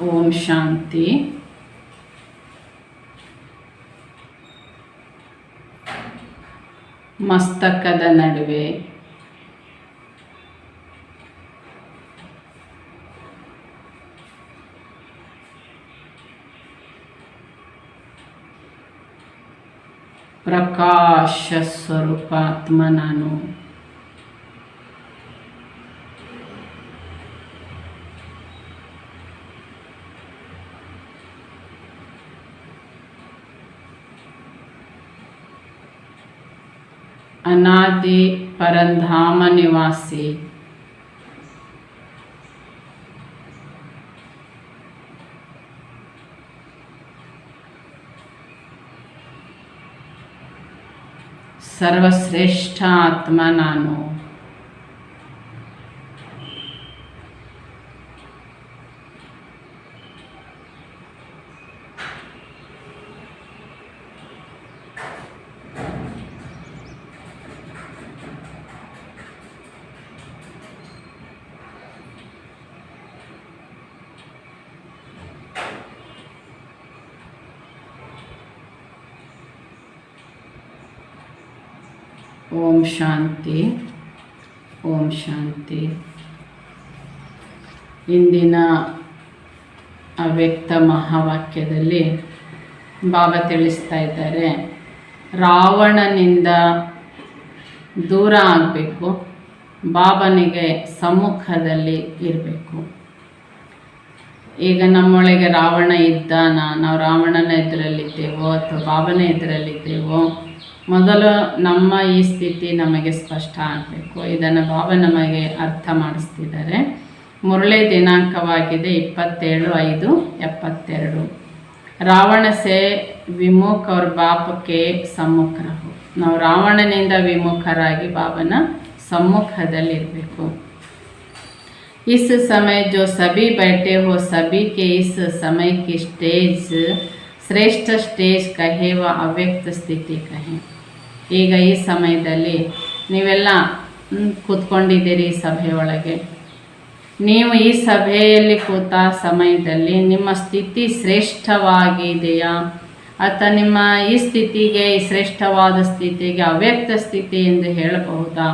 ಓಂ ಶಾಂತಿ. ಮಸ್ತಕದ ನಡುವೆ ಪ್ರಕಾಶ ಸ್ವರೂಪ ಆತ್ಮ ನಾನು. अनादि परंधाम निवासी सर्वश्रेष्ठ आत्मा नानु. ಓಂ ಶಾಂತಿ, ಓಂ ಶಾಂತಿ. ಇಂದಿನ ಅವ್ಯಕ್ತ ಮಹಾವಾಕ್ಯದಲ್ಲಿ ಬಾಬಾ ತಿಳಿಸ್ತಾ ಇದ್ದಾರೆ, ರಾವಣನಿಂದ ದೂರ ಆಗಬೇಕು, ಬಾಬನಿಗೆ ಸಮ್ಮುಖದಲ್ಲಿ ಇರಬೇಕು. ಈಗ ನಮ್ಮೊಳಗೆ ರಾವಣ ಇದ್ದಾನ, ನಾವು ರಾವಣನ ಎದುರಲ್ಲಿದ್ದೇವೋ ಅಥವಾ ಬಾಬನ ಎದುರಲ್ಲಿದ್ದೇವೋ, ಮೊದಲು ನಮ್ಮ ಈ ಸ್ಥಿತಿ ನಮಗೆ ಸ್ಪಷ್ಟ ಆಗಬೇಕು. ಇದನ್ನು ಬಾಬಾ ನಮಗೆ ಅರ್ಥ ಮಾಡಿಸ್ತಿದ್ದಾರೆ. ಮುರಳಿ ದಿನಾಂಕವಾಗಿದೆ 27/5/72. ರಾವಣ ಸೇ ವಿಮುಖ ಅವ್ರ ಬಾಪಕ್ಕೆ ಸಮ್ಮುಖ ರಹೋ. ನಾವು ರಾವಣನಿಂದ ವಿಮುಖರಾಗಿ ಬಾಬನ ಸಮ್ಮುಖದಲ್ಲಿರಬೇಕು. इस समय जो सभी बैठे हो, सभी के इस समय की स्टेज ಶ್ರೇಷ್ಠ ಸ್ಟೇಜ್ ಕಹೆ ವ ಅವ್ಯಕ್ತ ಸ್ಥಿತಿ ಕಹೆ. ಈಗ ಈ ಸಮಯದಲ್ಲಿ ನೀವೆಲ್ಲ ಕೂತ್ಕೊಂಡಿದ್ದೀರಿ ಸಭೆಯೊಳಗೆ. ನೀವು ಈ ಸಭೆಯಲ್ಲಿ ಕೂತ ಸಮಯದಲ್ಲಿ ನಿಮ್ಮ ಸ್ಥಿತಿ ಶ್ರೇಷ್ಠವಾಗಿದೆಯಾ ಅಥವಾ ನಿಮ್ಮ ಈ ಸ್ಥಿತಿಗೆ, ಈ ಶ್ರೇಷ್ಠವಾದ ಸ್ಥಿತಿಗೆ ಅವ್ಯಕ್ತ ಸ್ಥಿತಿ ಎಂದು ಹೇಳಬಹುದಾ?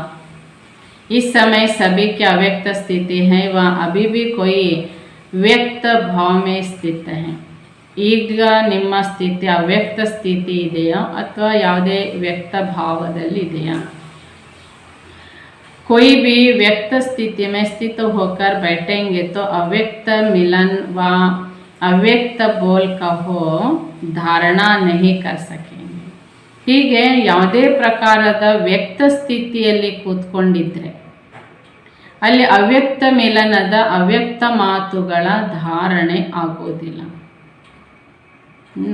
इस समय सभी के अव्यक्त स्थिति है, वह अभी भी कोई व्यक्त भाव में स्थित है. ಈಗ ನಿಮ್ಮ ಸ್ಥಿತಿ ಅವ್ಯಕ್ತ ಸ್ಥಿತಿ ಇದೆಯಾ ಅಥವಾ ಯಾವುದೇ ವ್ಯಕ್ತ ಭಾವದಲ್ಲಿದೆಯಾ? कोई भी व्यक्त स्थिति में स्थित होकर बैठेंगे तो अव्यक्त मिलन व अव्यक्त बोल कहो धारणा नहीं कर सकेंगे. ಹೀಗೆ ಯಾವುದೇ ಪ್ರಕಾರದ ವ್ಯಕ್ತ ಸ್ಥಿತಿಯಲ್ಲಿ ಕೂತ್ಕೊಂಡಿದ್ರೆ ಅಲ್ಲಿ ಅವ್ಯಕ್ತ ಮಿಲನದ ಅವ್ಯಕ್ತ ಮಾತುಗಳ ಧಾರಣೆ ಆಗೋದಿಲ್ಲ.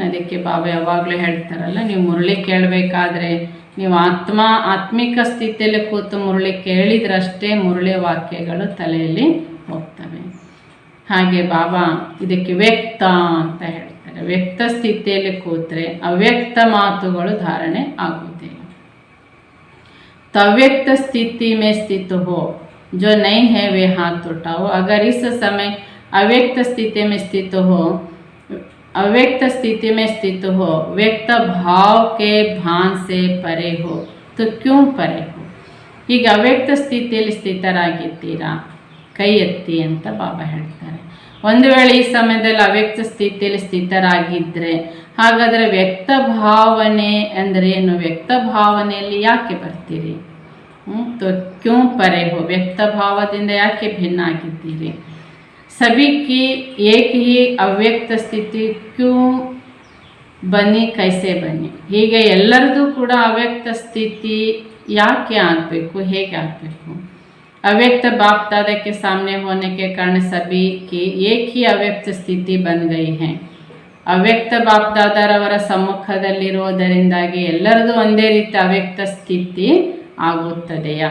ಅದಕ್ಕೆ ಬಾಬಾ ಯಾವಾಗಲೂ ಹೇಳ್ತಾರಲ್ಲ, ನೀವು ಮುರಳಿ ಕೇಳಬೇಕಾದ್ರೆ ನೀವು ಆತ್ಮಿಕ ಸ್ಥಿತಿಯಲ್ಲಿ ಕೂತು ಮುರಳಿ ಕೇಳಿದ್ರಷ್ಟೇ ಮುರಳಿ ವಾಕ್ಯಗಳು ತಲೆಯಲ್ಲಿ ಹೋಗ್ತವೆ. ಹಾಗೆ ಬಾಬಾ ಇದಕ್ಕೆ ವ್ಯಕ್ತ ಅಂತ ಹೇಳ್ತಾರೆ. ವ್ಯಕ್ತ ಸ್ಥಿತಿಯಲ್ಲಿ ಕೂತ್ರೆ ಅವ್ಯಕ್ತ ಮಾತುಗಳು ಧಾರಣೆ ಆಗುವುದಿಲ್ಲ. तव्यक्त स्थिति में स्थित हो, जो नहीं है वे हाथ उठाओ. अगर इस समय अव्यक्त स्थिति में स्थित हो, अव्यक्त स्थिति में स्थित हो, व्यक्त भाव के भान से परे हो, तो क्यों परे हो? ಈಗ ಅವ್ಯಕ್ತ ಸ್ಥಿತಿಯಲ್ಲಿ ಸ್ಥಿತರಾಗಿದ್ದೀರಾ, ಕೈ ಎತ್ತಿ ಅಂತ ಬಾಬಾ ಹೇಳ್ತಾರೆ. ಒಂದು ವೇಳೆ ಈ ಸಮಯದಲ್ಲಿ ಅವ್ಯಕ್ತ ಸ್ಥಿತಿಯಲ್ಲಿ ಸ್ಥಿತರಾಗಿದ್ದರೆ ಹಾಗಾದರೆ ವ್ಯಕ್ತ ಭಾವನೆ ಅಂದರೆ ಏನು? ವ್ಯಕ್ತ ಭಾವನೆಯಲ್ಲಿ ಯಾಕೆ ಬರ್ತೀರಿ? तो क्यों परे हो? ವ್ಯಕ್ತ ಭಾವದಿಂದ ಯಾಕೆ ಭಿನ್ನ ಆಗಿದ್ದೀರಿ? सभी की एक ही ಅವ್ಯಕ್ತ ಸ್ಥಿತಿ क्यों ಬನ್ನಿ, ಕೈಸೆ ಬನ್ನಿ? ಹೀಗೆ ಎಲ್ಲರದು ಕೂಡ ಅವ್ಯಕ್ತ ಸ್ಥಿತಿ ಯಾಕೆ ಆಗಬೇಕು, ಹೇಗೆ ಆಗಬೇಕು? ಅವ್ಯಕ್ತ बाप दादा के सामने होने के कारण सभी की एक ही ಅವ್ಯಕ್ತ ಸ್ಥಿತಿ बन गई है. ಅವ್ಯಕ್ತ ಬಾಪ್ ದಾದಾರವರ ಸಮ್ಮುಖದಲ್ಲಿರುವುದರಿಂದಾಗಿ ಎಲ್ಲರದು ಒಂದೇ ರೀತಿ ಅವ್ಯಕ್ತ ಸ್ಥಿತಿ आगुत्तदेया?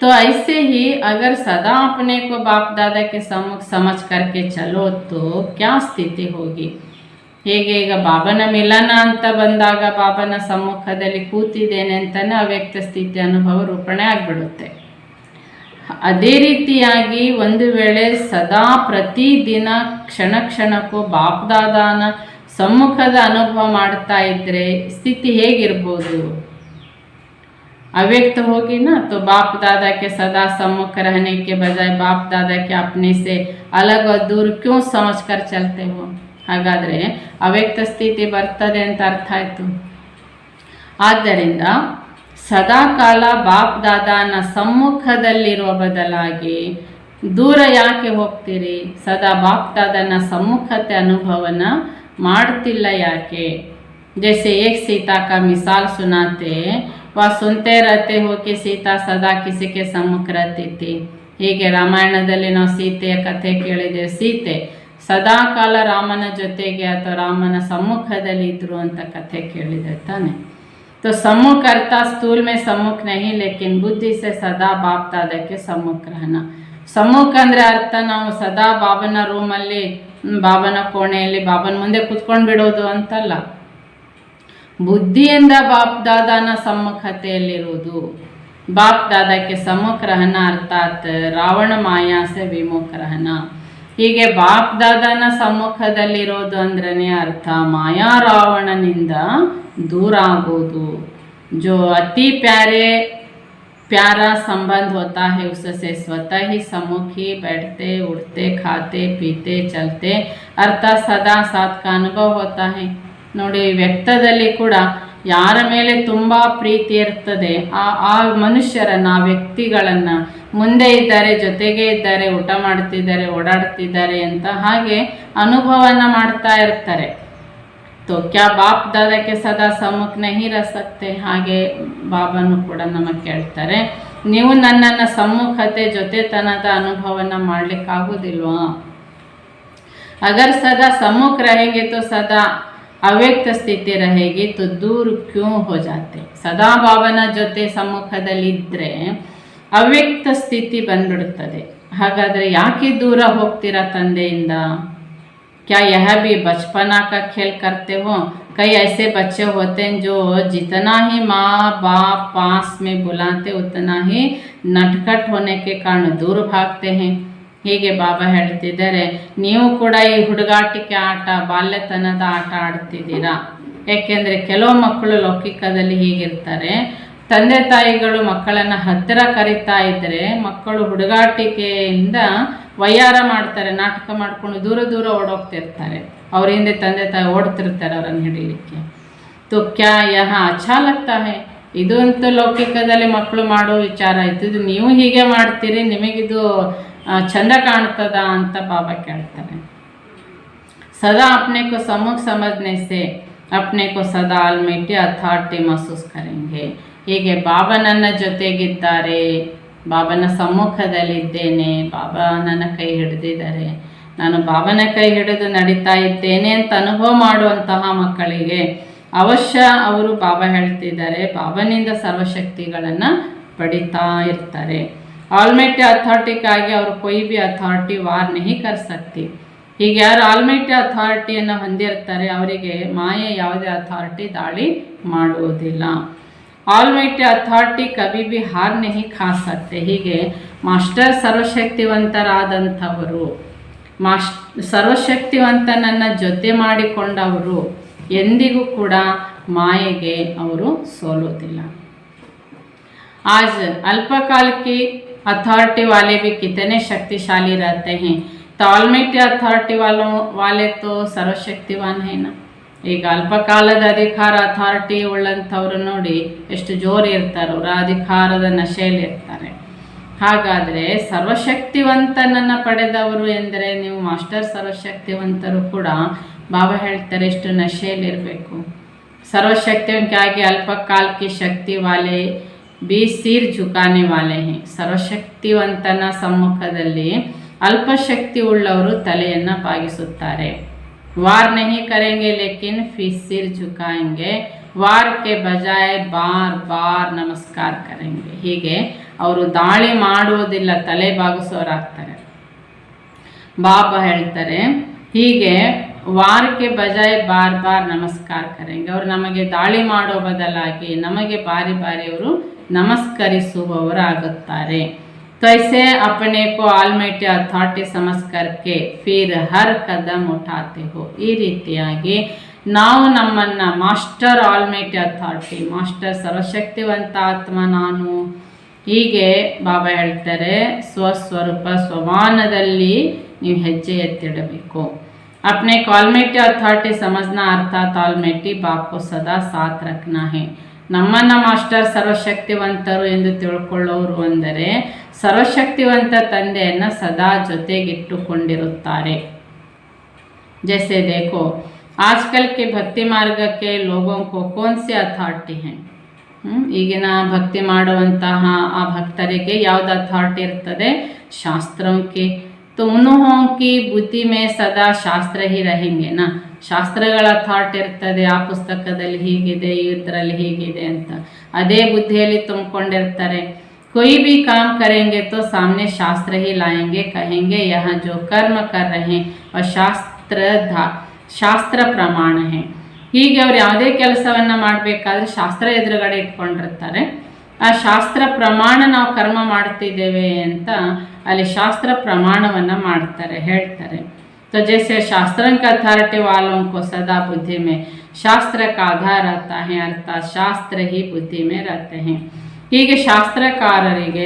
तो ऐसे ही अगर सदा अपने को बाप दादा के सम्मुख समझ करके चलो तो क्या स्थिति होगी? ಹೇಗೆ ಈಗ ಬಾಬನ ಮಿಲನ ಅಂತ ಬಂದಾಗ ಬಾಬನ ಸಮ್ಮುಖದಲ್ಲಿ ಕೂತಿದ್ದೇನೆ ಅಂತಲೇ ಅವ್ಯಕ್ತ ಸ್ಥಿತಿ ಅನುಭವ ರೂಪಣೆ ಆಗಿಬಿಡುತ್ತೆ. ಅದೇ ರೀತಿಯಾಗಿ ಒಂದು ವೇಳೆ ಸದಾ ಪ್ರತಿದಿನ ಕ್ಷಣ ಕ್ಷಣಕ್ಕೂ ಬಾಪ್ದಾದಾನ ಸಮ್ಮುಖದ ಅನುಭವ ಮಾಡ್ತಾ ಇದ್ದರೆ ಸ್ಥಿತಿ ಹೇಗಿರ್ಬೋದು? अव्यक्त होगी ना, तो बाप दादा के सदा सम्मुख रहने के बजाय बाप दादा के अपने से अलग और दूर क्यों समझकर चलते हो? ಹಾಗಾದರೆ ಅವ್ಯಕ್ತ ಸ್ಥಿತಿ ಬರ್ತದೆ ಅಂತ ಅರ್ಥ ಆಯಿತು. ಆದ್ದರಿಂದ ಸದಾಕಾಲ ಬಾಪ್ ದಾದಾನ ಸಮ್ಮುಖದಲ್ಲಿರುವ ಬದಲಾಗಿ ದೂರ ಯಾಕೆ ಹೋಗ್ತೀರಿ? ಸದಾ ಬಾಪ್ ದಾದಾನ ಸಮ್ಮುಖತೆ ಅನುಭವನ ಮಾಡ್ತಿಲ್ಲ ಯಾಕೆ? जैसे एक सीता का मिसाल सुनाते, वह सुनते रहते हो कि सीता सदा किसी के सम्मुख रहती थी. ಹೀಗೆ ರಾಮಾಯಣದಲ್ಲಿ ನಾವು ಸೀತೆಯ ಕಥೆ ಕೇಳಿದ್ದೇವೆ. ಸೀತೆ ಸದಾ ಕಾಲ ರಾಮನ ಜೊತೆಗೆ ಅಥವಾ ರಾಮನ ಸಮ್ಮುಖದಲ್ಲಿ ಇದ್ರು ಅಂತ ಕಥೆ ಕೇಳಿದೆ ತಾನೆ. तो सम्मुख अर्थात स्थूल में सम्मुख नहीं, लेकिन बुद्धि से सदा बाप दादा के सम्मुख रहना. ಸಮ್ಮುಖ ಅಂದರೆ ಅರ್ಥ ನಾವು ಸದಾ ಬಾಬನ ರೂಮಲ್ಲಿ, ಬಾಬನ ಕೋಣೆಯಲ್ಲಿ ಬಾಬನ ಮುಂದೆ ಕುತ್ಕೊಂಡು ಬಿಡೋದು ಅಂತಲ್ಲ. ಬುದ್ಧಿಯಿಂದ ಬಾಪ್ ದಾದಾನ ಸಮ್ಮುಖತೆಯಲ್ಲಿರುವುದು. ಬಾಪ್ ದಾದಾಕ್ಕೆ ಸಮ್ಮುಖ ರಹನ ಅರ್ಥಾತ್ ರಾವಣ ಮಾಯಾ ಸೆ ವಿಮುಖ ರಹನ. ಹೀಗೆ ಬಾಪ್ ದಾದಾನ ಸಮ್ಮುಖದಲ್ಲಿರೋದು ಅಂದ್ರೇ ಅರ್ಥ ಮಾಯಾ ರಾವಣನಿಂದ ದೂರ ಆಗೋದು. ಜೋ ಅತಿ प्यारा संबंध होता है, उससे स्वतः ही सम्मुख ही बैठते उठते खाते पीते चलते अर्थात सदा साथ का अनुभव होता है. ನೋಡಿ, ವ್ಯಕ್ತದಲ್ಲಿ ಕೂಡ ಯಾರ ಮೇಲೆ ತುಂಬ ಪ್ರೀತಿ ಇರ್ತದೆ ಆ ಮನುಷ್ಯರನ್ನು, ಆ ವ್ಯಕ್ತಿಗಳನ್ನು ಮುಂದೆ ಇದ್ದಾರೆ, ಜೊತೆಗೆ ಇದ್ದಾರೆ, ಊಟ ಮಾಡ್ತಿದ್ದಾರೆ, ಓಡಾಡ್ತಿದ್ದಾರೆ ಅಂತ ಹಾಗೆ ಅನುಭವನ ಮಾಡ್ತಾ ಇರ್ತಾರೆ. तो क्या बाप दादा के सदा सम्मुख नहीं रह सकते? ಹಾಗೆ ಬಾಬಾನು ಕೂಡ ನಮಗೆ ಕೇಳ್ತಾರೆ, ನೀವು ನನ್ನನ್ನು ಸಮ್ಮುಖತೆ ಜೊತೆತನದ ಅನುಭವನ ಮಾಡಲಿಕ್ಕಾಗೋದಿಲ್ವಾ? अगर सदा सम्मुख रहेंगे तो सदा ಅವ್ಯಕ್ತ ಸ್ಥಿತಿ रहेगी, तो दूर क्यों हो जाते? ಸದಾ ಬಾಬನ ಜೊತೆ ಸಮ್ಮುಖದಲ್ಲಿದ್ದರೆ ಅವ್ಯಕ್ತ ಸ್ಥಿತಿ ಬಂದ್ಬಿಡುತ್ತದೆ. ಹಾಗಾದರೆ ಯಾಕೆ ದೂರ ಹೋಗ್ತೀರಾ ತಂದೆಯಿಂದ? क्या यह भी बचपना का खेल करते हो? कई ऐसे बच्चे होते हैं जो जितना ही माँ बाप पास में बुलाते उतना ही नटखट होने के कारण दूर भागते हैं. ಹೀಗೆ ಬಾಬಾ ಹೇಳ್ತಿದ್ದಾರೆ, ನೀವು ಕೂಡ ಈ ಹುಡುಗಾಟಿಕೆ ಆಟ, ಬಾಲ್ಯತನದ ಆಟ ಆಡ್ತಿದ್ದೀರಾ. ಏಕೆಂದರೆ ಕೆಲವು ಮಕ್ಕಳು ಲೌಕಿಕದಲ್ಲಿ ಹೀಗಿರ್ತಾರೆ, ತಂದೆ ತಾಯಿಗಳು ಮಕ್ಕಳನ್ನು ಹತ್ತಿರ ಕರಿತಾ ಇದ್ದರೆ ಮಕ್ಕಳು ಹುಡುಗಾಟಿಕೆಯಿಂದ ವಯ್ಯಾರ ಮಾಡ್ತಾರೆ, ನಾಟಕ ಮಾಡ್ಕೊಂಡು ದೂರ ದೂರ ಓಡೋಗ್ತಿರ್ತಾರೆ. ಅವ್ರ ಹಿಂದೆ ತಂದೆ ತಾಯಿ ಓಡ್ತಿರ್ತಾರೆ ಅವರನ್ನು ಹಿಡಿಲಿಕ್ಕೆ. तो क्या यह अच्छा लगता है? ಇದು ಅಂತೂ ಲೌಕಿಕದಲ್ಲಿ ಮಕ್ಕಳು ಮಾಡೋ ವಿಚಾರ ಆಯಿತು. ಇದು ನೀವು ಹೀಗೆ ಮಾಡ್ತೀರಿ, ನಿಮಗಿದು ಚಂದ ಕಾಣ್ತದ ಅಂತ ಬಾಬಾ ಕೇಳ್ತಾರೆ. सदा अपने को सम्मुख समझने से अपने को सदा आल्मिटी ಅಥಾರಿಟಿ महसूस करेंगे. ಹೀಗೆ ಬಾಬಾ ನನ್ನ ಜೊತೆಗಿದ್ದಾರೆ, ಬಾಬನ ಸಮ್ಮುಖದಲ್ಲಿದ್ದೇನೆ, ಬಾಬಾ ನನ್ನ ಕೈ ಹಿಡಿದಿದ್ದಾರೆ, ನಾನು ಬಾಬನ ಕೈ ಹಿಡಿದು ನಡೀತಾ ಇದ್ದೇನೆ ಅಂತ ಅನುಭವ ಮಾಡುವಂತಹ ಮಕ್ಕಳಿಗೆ ಅವಶ್ಯ ಅವರು ಬಾಬಾ ಹೇಳ್ತಿದ್ದಾರೆ ಬಾಬನಿಂದ ಸರ್ವಶಕ್ತಿಗಳನ್ನು ಪಡಿತಾ ಇರ್ತಾರೆ. ಆಲ್ಮೈಟಿ ಅಥಾರಿಟಿಗಾಗಿ ಅವರು कोई भी ಅಥಾರಿಟಿ ವಾರ್ नहीं कर सकती. ಹೀಗೆ ಯಾರು ಆಲ್ಮೈಟಿ ಅಥಾರಿಟಿಯನ್ನು ಹೊಂದಿರ್ತಾರೆ ಅವರಿಗೆ ಮಾಯೆ ಯಾವುದೇ ಅಥಾರಿಟಿ ದಾಳಿ ಮಾಡುವುದಿಲ್ಲ. ಆಲ್ಮೈಟಿ ಅಥಾರಿಟಿ ಕभी भी हार नहीं खा सकते. ಹೀಗೆ ಮಾಸ್ಟರ್ ಸರ್ವಶಕ್ತಿವಂತರಾದಂಥವರು, ಸರ್ವಶಕ್ತಿವಂತನನ್ನು ಜೊತೆ ಮಾಡಿಕೊಂಡವರು ಎಂದಿಗೂ ಕೂಡ ಮಾಯೆಗೆ ಅವರು ಸೋಲೋದಿಲ್ಲ. आज अल्पकाल की अथॉरिटी वाले भी कितने शक्तिशाली रहते हैं, तो ऑलमाइटी अथॉरिटी वाले तो सर्वशक्तिवान है ना. ಈಗ ಅಲ್ಪಕಾಲದ ಅಧಿಕಾರ ಅಥಾರಿಟಿ ಉಳ್ಳಂಥವ್ರು ನೋಡಿ ಎಷ್ಟು ಜೋರು ಇರ್ತಾರೆ, ಅವರ ಅಧಿಕಾರದ ನಶೆಯಲ್ಲಿ ಇರ್ತಾರೆ. ಹಾಗಾದರೆ ಸರ್ವಶಕ್ತಿವಂತನನ್ನು ಪಡೆದವರು ಎಂದರೆ ನೀವು ಮಾಸ್ಟರ್ ಸರ್ವಶಕ್ತಿವಂತರು ಕೂಡ ಬಾಬಾ ಹೇಳ್ತಾರೆ ಎಷ್ಟು ನಶೆಯಲ್ಲಿರಬೇಕು. ಸರ್ವಶಕ್ತಿವಂತಾಗಿ ಅಲ್ಪಕಾಲ ಕಿ ಶಕ್ತಿ ವಾಲೆ ಬಿ ಸಿರ್ ಝುಕಾನೆ ವಾಲೆ ಹೇ. ಸರ್ವಶಕ್ತಿವಂತನ ಸಮ್ಮುಖದಲ್ಲಿ ಅಲ್ಪಶಕ್ತಿ ಉಳ್ಳವರು ತಲೆಯನ್ನು ಬಾಗಿಸುತ್ತಾರೆ. ವಾರ್ नहीं करेंगे लेकिन फिर सिर झुकाएंगे, वार के बजाय बार बार नमस्कार करेंगे. ಹೀಗೆ ಅವರು ದಾಳಿ ಮಾಡುವುದಿಲ್ಲ, ತಲೆ ಬಾಗಿಸೋರಾಗ್ತಾರೆ. ಬಾಬಾ ಹೇಳ್ತಾರೆ ಹೀಗೆ ವಾರಕ್ಕೆ ಬಜಾಯ್ ಬಾರ್ ಬಾರ್ ನಮಸ್ಕಾರ ಕರೆಂಗೆ. ಅವರು ನಮಗೆ ದಾಳಿ ಮಾಡೋ ಬದಲಾಗಿ ನಮಗೆ ಬಾರಿ ಬಾರಿ ಅವರು ನಮಸ್ಕರಿಸುವವರಾಗುತ್ತಾರೆ. तो ऐसे अपने को ಆಲ್ಮೈಟಿ ಅಥಾರಿಟಿ समझ करके फिर हर कदम उठाते हो. ಈ ರೀತಿಯಾಗಿ ನಾವು ನಮ್ಮನ್ನು ಮಾಸ್ಟರ್ ಆಲ್ಮೈಟಿ ಅಥಾರಿಟಿ, ಮಾಸ್ಟರ್ ಸರ್ವಶಕ್ತಿವಂತ ಆತ್ಮ ನಾನು, ಹೀಗೆ ಬಾಬಾ ಹೇಳ್ತಾರೆ ಸ್ವಸ್ವರೂಪ ಸ್ವಮಾನದಲ್ಲಿ ನೀವು ಹೆಜ್ಜೆ ಎತ್ತಿಡಬೇಕು. अपने को ಆಲ್ಮೈಟಿ ಅಥಾರಿಟಿ समझना अर्थात ಆಲ್ಮೈಟಿ बाप को सदा साथ रखना है. ನಮ್ಮನ್ನು ಮಾಸ್ಟರ್ ಸರ್ವಶಕ್ತಿವಂತರು ಎಂದು ತಿಳ್ಕೊಳ್ಳೋರು ಅಂದರೆ ಸರ್ವಶಕ್ತಿವಂತ ತಂದೆಯನ್ನು ಸದಾ ಜೊತೆಗಿಟ್ಟುಕೊಂಡಿರುತ್ತಾರೆ. जैसे देखो आजकल के भक्ति मार्ग के लोगों को कौन सी ಅಥಾರಿಟಿ है. ಈಗಿನ ಭಕ್ತಿ ಮಾಡುವಂತಹ ಆ ಭಕ್ತರಿಗೆ ಯಾವ್ದು ಅಥಾರಿಟಿ ಇರ್ತದೆ? ಶಾಸ್ತ್ರಕ್ಕೆ. तो उन्हों की बुद्धि में सदा ಶಾಸ್ತ್ರ ही रहेंगे ना. ಶಾಸ್ತ್ರಗಳ ಅಥಾರಿಟಿ ಇರ್ತದೆ, ಆ ಪುಸ್ತಕದಲ್ಲಿ ಹೀಗಿದೆ, ಇದರಲ್ಲಿ ಹೀಗಿದೆ ಅಂತ ಅದೇ ಬುದ್ಧಿಯಲ್ಲಿ ತುಂಬಿಕೊಂಡಿರ್ತಾರೆ. कोई भी काम करेंगे तो सामने शास्त्र ही लाएंगे, कहेंगे यहाँ जो कर्म कर रहे हैं और ಶಾಸ್ತ್ರ ಪ್ರಮಾಣ है. ಹೀಗೆ ಅವ್ರು ಯಾವುದೇ ಕೆಲಸವನ್ನು ಮಾಡಬೇಕಾದ್ರೆ ಶಾಸ್ತ್ರ ಎದುರುಗಡೆ ಇಟ್ಕೊಂಡಿರ್ತಾರೆ. ಆ ಶಾಸ್ತ್ರ ಪ್ರಮಾಣ ನಾವು ಕರ್ಮ ಮಾಡ್ತಿದ್ದೇವೆ ಅಂತ ಅಲ್ಲಿ ಶಾಸ್ತ್ರ ಪ್ರಮಾಣವನ್ನು ಮಾಡ್ತಾರೆ, ಹೇಳ್ತಾರೆ. तो जैसे शास्त्र का अथॉरिटी वालों को सदा बुद्धि में शास्त्र का आधार रहता है, अर्थात शास्त्र ही बुद्धि में रहते हैं. ಹೀಗೆ ಶಾಸ್ತ್ರಕಾರರಿಗೆ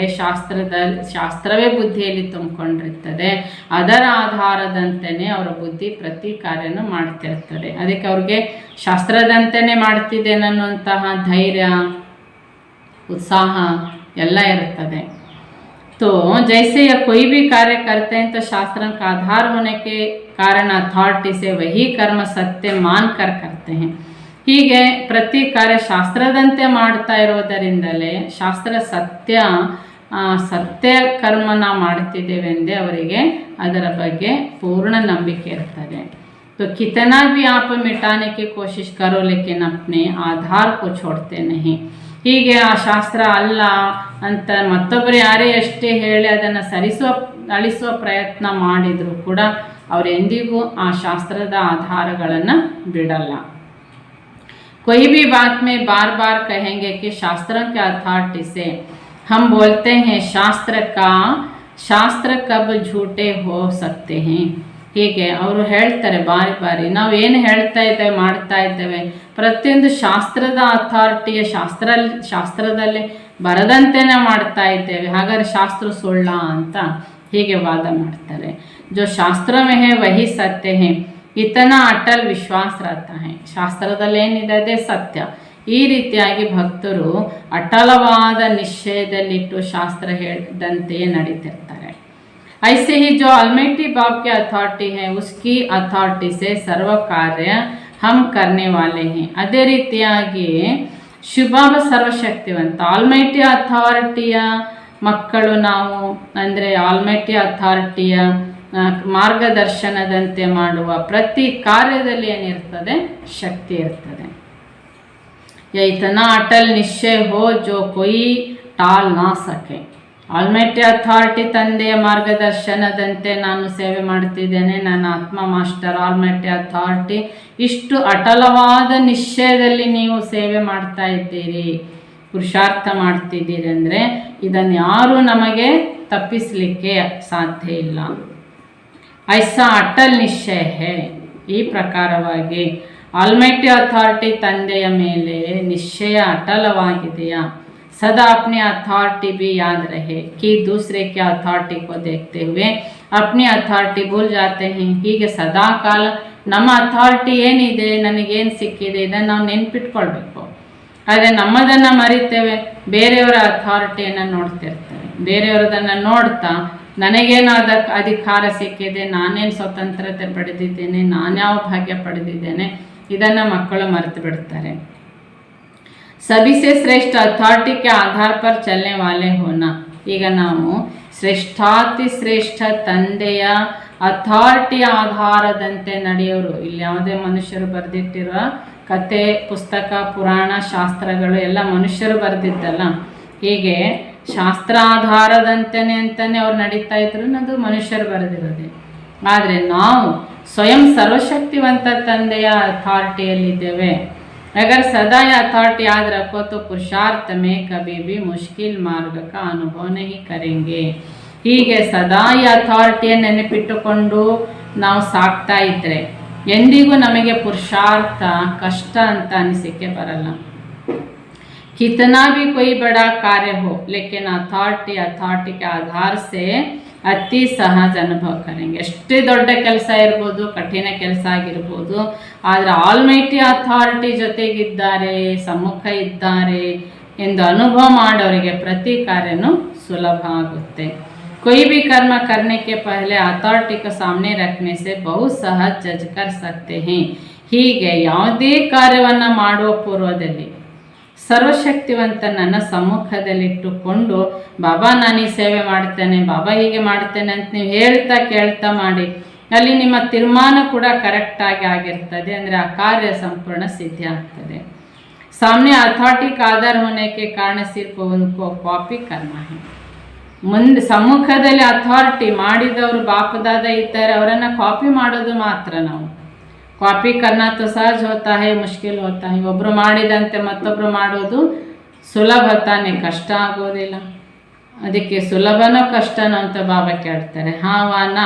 ಶಾಸ್ತ್ರವೇ ಬುದ್ಧಿಯಲ್ಲಿ ತುಂಬಿಕೊಂಡಿರ್ತದೆ. ಅದರ ಆಧಾರದಂತೆಯೇ ಅವರ ಬುದ್ಧಿ ಪ್ರತಿ ಕಾರ್ಯನೂ ಮಾಡ್ತಿರ್ತದೆ. ಅದಕ್ಕೆ ಅವ್ರಿಗೆ ಶಾಸ್ತ್ರದಂತೆಯೇ ಮಾಡ್ತಿದ್ದೇನೆ ಅನ್ನುವಂತಹ ಧೈರ್ಯ, उत्साह ಎಲ್ಲ ಇರ್ತದೆ. तो जैसे या कोई भी कार्य करते हैं तो शास्त्र का आधार होने के कारण अथॉरिटी से वही कर्म सत्य मान कर करते हैं. ಹೀಗೆ ಪ್ರತಿ ಕಾರ್ಯ ಶಾಸ್ತ್ರದಂತೆ ಮಾಡ್ತಾ ಇರೋದರಿಂದಲೇ ಶಾಸ್ತ್ರ ಸತ್ಯ ಕರ್ಮನ ಮಾಡ್ತಿದ್ದೇವೆ ಎಂದೇ ಅವರಿಗೆ ಅದರ ಬಗ್ಗೆ ಪೂರ್ಣ ನಂಬಿಕೆ ಇರ್ತದೆ. तो कितना भी आप मिटाने की कोशिश करो लेकिन अपने आधार को छोड़ते नहीं. ಹೀಗೆ ಆ ಶಾಸ್ತ್ರ ಅಲ್ಲ ಅಂತ ಮತ್ತೊಬ್ಬರು ಯಾರೇ ಎಷ್ಟೇ ಹೇಳಿ ಅದನ್ನು ಅಳಿಸುವ ಪ್ರಯತ್ನ ಮಾಡಿದರೂ ಕೂಡ ಅವರು ಎಂದಿಗೂ ಆ ಶಾಸ್ತ್ರದ ಆಧಾರಗಳನ್ನು ಬಿಡಲ್ಲ. कोई भी बात में बार बार कहेंगे कि शास्त्र के अथॉरिटी से हम बोलते हैं शास्त्र कब झूठे हो सकते हैं. ಹೀಗೆ ಅವರು ಹೇಳ್ತಾರೆ ಬಾರಿ ಬಾರಿ, ನಾವು ಏನು ಹೇಳ್ತಾ ಇದ್ದೇವೆ ಮಾಡ್ತಾ ಇದ್ದೇವೆ ಪ್ರತಿಯೊಂದು ಶಾಸ್ತ್ರದ ಅಥಾರಿಟಿಯ ಶಾಸ್ತ್ರದಲ್ಲಿ ಬರದಂತೆನೇ ಮಾಡ್ತಾ ಇದ್ದೇವೆ, ಹಾಗಾದರೆ ಶಾಸ್ತ್ರ ಸುಳ್ಳ ಅಂತ ಹೀಗೆ ವಾದ ಮಾಡ್ತಾರೆ. जो शास्त्र में है वही सत्य है, इतना अटल विश्वास रहता है. ಶಾಸ್ತ್ರದಲ್ಲಿ ಏನಿದೆ ಅದೇ ಸತ್ಯ. ಈ ರೀತಿಯಾಗಿ ಭಕ್ತರು ಅಟಲವಾದ ನಿಶ್ಚಯದಲ್ಲಿಟ್ಟು ಶಾಸ್ತ್ರ ಹೇಳಿದಂತೆಯೇ ನಡೀತಿರ್ತಾರೆ. ऐसे ही जो ऑलमाइटी बाप के अथॉरिटी है उसकी अथॉरिटी से सर्व कार्य हम करने वाले हैं. ಅದೇ ರೀತಿಯಾಗಿ ಶಿವಬಾಬಾ ಸರ್ವಶಕ್ತಿವಂತ ಆಲ್ಮೈಟಿ ಅಥಾರಿಟಿಯ ಮಕ್ಕಳು ನಾವು ಅಂದರೆ ಆಲ್ಮೈಟಿ ಅಥಾರಿಟಿಯ ಮಾರ್ಗದರ್ಶನದಂತೆ ಮಾಡುವ ಪ್ರತಿ ಕಾರ್ಯದಲ್ಲಿ ಏನಿರ್ತದೆ? ಶಕ್ತಿ ಇರ್ತದೆ. ಇತನಾ ಅಟಲ್ ನಿಶ್ಚಯ ಹೋ ಜೋ ಕೊಯ್ ಟಾಲ್ ನಾ ಸಕೆ. ಆಲ್ಮೈಟಿ ಅಥಾರಿಟಿ ತಂದೆಯ ಮಾರ್ಗದರ್ಶನದಂತೆ ನಾನು ಸೇವೆ ಮಾಡ್ತಿದ್ದೇನೆ, ನನ್ನ ಆತ್ಮ ಮಾಸ್ಟರ್ ಆಲ್ಮೈಟಿ ಅಥಾರಿಟಿ ಇಷ್ಟು ಅಟಲವಾದ ನಿಶ್ಚಯದಲ್ಲಿ ನೀವು ಸೇವೆ ಮಾಡ್ತಾ ಇದ್ದೀರಿ, ಪುರುಷಾರ್ಥ ಮಾಡ್ತಿದ್ದೀರಿ ಅಂದರೆ ಇದನ್ನು ಯಾರೂ ನಮಗೆ ತಪ್ಪಿಸಲಿಕ್ಕೆ ಸಾಧ್ಯ ಇಲ್ಲ. ಐಸಾ ಅಟಲ್ ನಿಶ್ಚಯ ಹೇ. ಈ ಪ್ರಕಾರವಾಗಿ ಆಲ್ಮೈಟಿ ಅಥಾರಿಟಿ ತಂದೆಯ ಮೇಲೆ ನಿಶ್ಚಯ ಅಟಲವಾಗಿದೆಯಾ? सदा अपनी अथॉरिटी भी याद रहे कि दूसरे के अथॉरिटी को देखते हुए अपनी अथॉरिटी भूल जाते हैं. ಹೀಗೆ ಸದಾ ಕಾಲ ನಮ್ಮ ಅಥಾರಿಟಿ ಏನಿದೆ, ನನಗೇನು ಸಿಕ್ಕಿದೆ ಇದನ್ನು ನಾವು ನೆನ್ಪಿಟ್ಕೊಳ್ಬೇಕು. ಆದರೆ ನಮ್ಮದನ್ನು ಮರಿತೇವೆ, ಬೇರೆಯವರ ಅಥಾರಿಟಿಯನ್ನು ನೋಡ್ತಿರ್ತೇವೆ. ಬೇರೆಯವರದನ್ನು ನೋಡ್ತಾ ನನಗೇನು ಅದಕ್ಕೆ ಅಧಿಕಾರ ಸಿಕ್ಕಿದೆ, ನಾನೇನು ಸ್ವತಂತ್ರತೆ ಪಡೆದಿದ್ದೇನೆ, ನಾನ್ಯಾವ ಭಾಗ್ಯ ಪಡೆದಿದ್ದೇನೆ, ಇದನ್ನು ಮಕ್ಕಳು ಮರೆತು ಬಿಡ್ತಾರೆ. सभी से श्रेष्ठ अथॉरिटी के आधार पर चलने वाले होना. ಈಗ ನಾವು ಶ್ರೇಷ್ಠಾತಿ ಶ್ರೇಷ್ಠ ತಂದೆಯ ಅಥಾರಿಟಿಯ ಆಧಾರದಂತೆ ನಡೆಯೋರು. ಇಲ್ಲಿ ಯಾವುದೇ ಮನುಷ್ಯರು ಬರೆದಿಟ್ಟಿರುವ ಕತೆ, ಪುಸ್ತಕ, ಪುರಾಣ, ಶಾಸ್ತ್ರಗಳು ಎಲ್ಲ ಮನುಷ್ಯರು ಬರೆದಿದ್ದಲ್ಲ. ಹೀಗೆ ಶಾಸ್ತ್ರ ಆಧಾರದಂತೆಯೇ ಅಂತಲೇ ಅವ್ರು ನಡೀತಾ ಇದ್ರು, ಅದು ಮನುಷ್ಯರು ಬರೆದಿರೋದೆ. ಆದರೆ ನಾವು ಸ್ವಯಂ ಸರ್ವಶಕ್ತಿವಂತ ತಂದೆಯ ಅಥಾರಿಟಿಯಲ್ಲಿದ್ದೇವೆ. अगर सदा ये अथॉरिटी याद रखो तो पुरुषार्थ में कभी भी मुश्किल मार्ग का अनुभव नहीं करेंगे. ಹೀಗೆ ಸದಾ ಈ ಅಥಾರಿಟಿಯನ್ನು ನೆನಪಿಟ್ಟುಕೊಂಡು ನಾವು ಸಾಕ್ತಾ ಇದ್ದರೆ ಎಂದಿಗೂ ನಮಗೆ ಪುರುಷಾರ್ಥ ಕಷ್ಟ ಅಂತ ಅನಿಸಿಕೆ ಬರಲ್ಲ. कितना भी कोई बड़ा कार्य हो लेकिन अथॉरिटी के आधार से ಅತಿ ಸಹಜ ಅನುಭವ ಕರೆಂಗೆ. ಎಷ್ಟೇ ದೊಡ್ಡ ಕೆಲಸ ಇರ್ಬೋದು, ಕಠಿಣ ಕೆಲಸ ಆಗಿರ್ಬೋದು, ಆದರೆ ಆಲ್ಮೈಟಿ ಅಥಾರಿಟಿ ಜೊತೆಗಿದ್ದಾರೆ, ಸಮ್ಮುಖ ಇದ್ದಾರೆ ಎಂದು ಅನುಭವ ಮಾಡೋರಿಗೆ ಪ್ರತಿ ಕಾರ್ಯನೂ ಸುಲಭ ಆಗುತ್ತೆ. कोई भी कर्म करने के पहले अथॉरिटी को सामने रखने से बहुत सहज जज कर सकते हैं. ಹೀಗೆ ಯಾವುದೇ ಕಾರ್ಯವನ್ನು ಮಾಡುವ ಪೂರ್ವದಲ್ಲಿ ಸರ್ವಶಕ್ತಿವಂತನನ್ನು ಸಮ್ಮುಖದಲ್ಲಿಟ್ಟುಕೊಂಡು ಬಾಬಾ ನಾನು ಈ ಸೇವೆ ಮಾಡ್ತೇನೆ, ಬಾಬಾ ಹೀಗೆ ಮಾಡ್ತೇನೆ ಅಂತ ನೀವು ಹೇಳ್ತಾ ಕೇಳ್ತಾ ಮಾಡಿ, ಅಲ್ಲಿ ನಿಮ್ಮ ತೀರ್ಮಾನ ಕೂಡ ಕರೆಕ್ಟಾಗಿ ಆಗಿರ್ತದೆ. ಅಂದರೆ ಆ ಕಾರ್ಯ ಸಂಪೂರ್ಣ ಸಿದ್ಧಿ ಆಗ್ತದೆ. सामने अथॉरिटी का आदर होने के कारण सिर्फ उनको कॉपी करना है. ಮುಂದೆ ಸಮ್ಮುಖದಲ್ಲಿ ಅಥಾರಿಟಿ ಮಾಡಿದವರು ಬಾಪದಾದ ಇದ್ದಾರೆ, ಅವರನ್ನು ಕಾಪಿ ಮಾಡೋದು ಮಾತ್ರ. ನಾವು ಕಾಪಿ ಕರ್ನಾ ತೋ ಸಹಜ ಹೋತಾ ಹೈ, ಮುಷ್ಕಿಲ್ ಹೋತಾ ಹೈ. ಒಬ್ಬರು ಮಾಡಿದಂತೆ ಮತ್ತೊಬ್ಬರು ಮಾಡೋದು ಸುಲಭ ತಾನೇ, ಕಷ್ಟ ಆಗೋದಿಲ್ಲ. ಅದಕ್ಕೆ ಸುಲಭನೋ ಕಷ್ಟನೋ ಅಂತ ಬಾಬಾ ಕೇಳ್ತಾರೆ. ಹಾವಾನ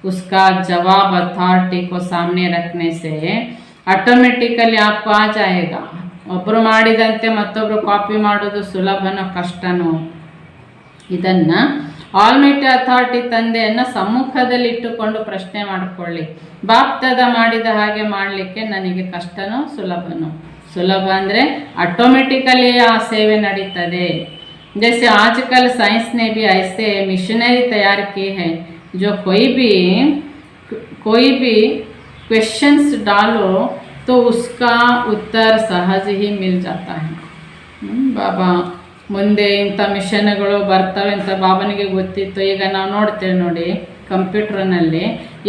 ಉಸ್ಕಾ ಜವಾಬ್ ಅಥಾರಿಟಿ ಕೋ ಸಾಮ್ನೆ ರಖನೆ ಸೆ ಆಟೋಮೆಟಿಕಲಿ ಆಪ್ಕೋ ಆ ಜಾಯೇಗಾ. ಒಬ್ಬರು ಮಾಡಿದಂತೆ ಮತ್ತೊಬ್ಬರು ಕಾಪಿ ಮಾಡೋದು ಸುಲಭನೋ ಕಷ್ಟನೋ, ಇದನ್ನು ಆಲ್ಮೈಟಿ ಅಥಾರಿಟಿ ತಂದೆಯನ್ನು ಸಮ್ಮುಖದಲ್ಲಿ ಇಟ್ಟುಕೊಂಡು ಪ್ರಶ್ನೆ ಮಾಡಿಕೊಳ್ಳಿ. ಬಾಪ್ದಾದ ಮಾಡಿದ ಹಾಗೆ ಮಾಡಲಿಕ್ಕೆ ನನಗೆ ಕಷ್ಟನೋ ಸುಲಭನೋ? ಸುಲಭ ಅಂದರೆ ಆಟೋಮೆಟಿಕಲಿ ಆ ಸೇವೆ ನಡೀತದೆ. जैसे आजकल साइंस ने भी ऐसे मिशनरी तैयार किए हैं जो कोई भी क्वेश्चंस डालो तो उसका उत्तर सहज ही मिल जाता है. बाबा ಮುಂದೆ ಇಂಥ ಮಿಷನ್ಗಳು ಬರ್ತವೆ ಅಂತ ಬಾಬನಿಗೆ ಗೊತ್ತಿತ್ತು. ಈಗ ನಾವು ನೋಡ್ತೇವೆ ನೋಡಿ, ಕಂಪ್ಯೂಟ್ರ್ನಲ್ಲಿ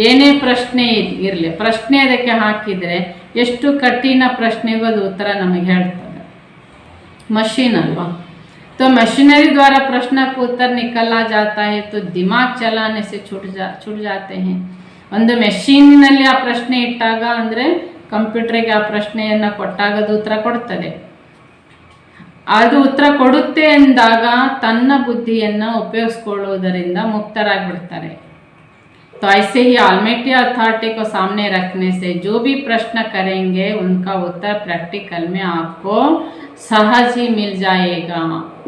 ಏನೇ ಪ್ರಶ್ನೆ ಇರಲಿ, ಪ್ರಶ್ನೆ ಅದಕ್ಕೆ ಹಾಕಿದರೆ ಎಷ್ಟು ಕಠಿಣ ಪ್ರಶ್ನೆಗೂ ಅದು ಉತ್ತರ ನಮಗೆ ಹೇಳ್ತದೆ. मशीन अल्वा, तो मशीनरी द्वारा प्रश्न का उत्तर निकला जाता है तो दिमाग चलाने से छूट जाते हैं. ಒಂದು ಮೆಷಿನ್ನಲ್ಲಿ ಆ ಪ್ರಶ್ನೆ ಇಟ್ಟಾಗ, ಅಂದರೆ ಕಂಪ್ಯೂಟ್ರಿಗೆ ಆ ಪ್ರಶ್ನೆಯನ್ನು ಕೊಟ್ಟಾಗ ಅದು ಉತ್ತರ ಕೊಡ್ತದೆ. ಅದು ಉತ್ತರ ಕೊಡುತ್ತೆ ಎಂದಾಗ ತನ್ನ ಬುದ್ಧಿಯನ್ನು ಉಪಯೋಗಿಸ್ಕೊಳ್ಳುವುದರಿಂದ ಮುಕ್ತರಾಗಿಬಿಡ್ತಾರೆ. तो ऐसे ही ऑलमाइटी अथॉरिटी को सामने रखने से जो भी प्रश्न करेंगे उनका उत्तर प्रैक्टिकल में आपको सहज ही मिल जाएगा.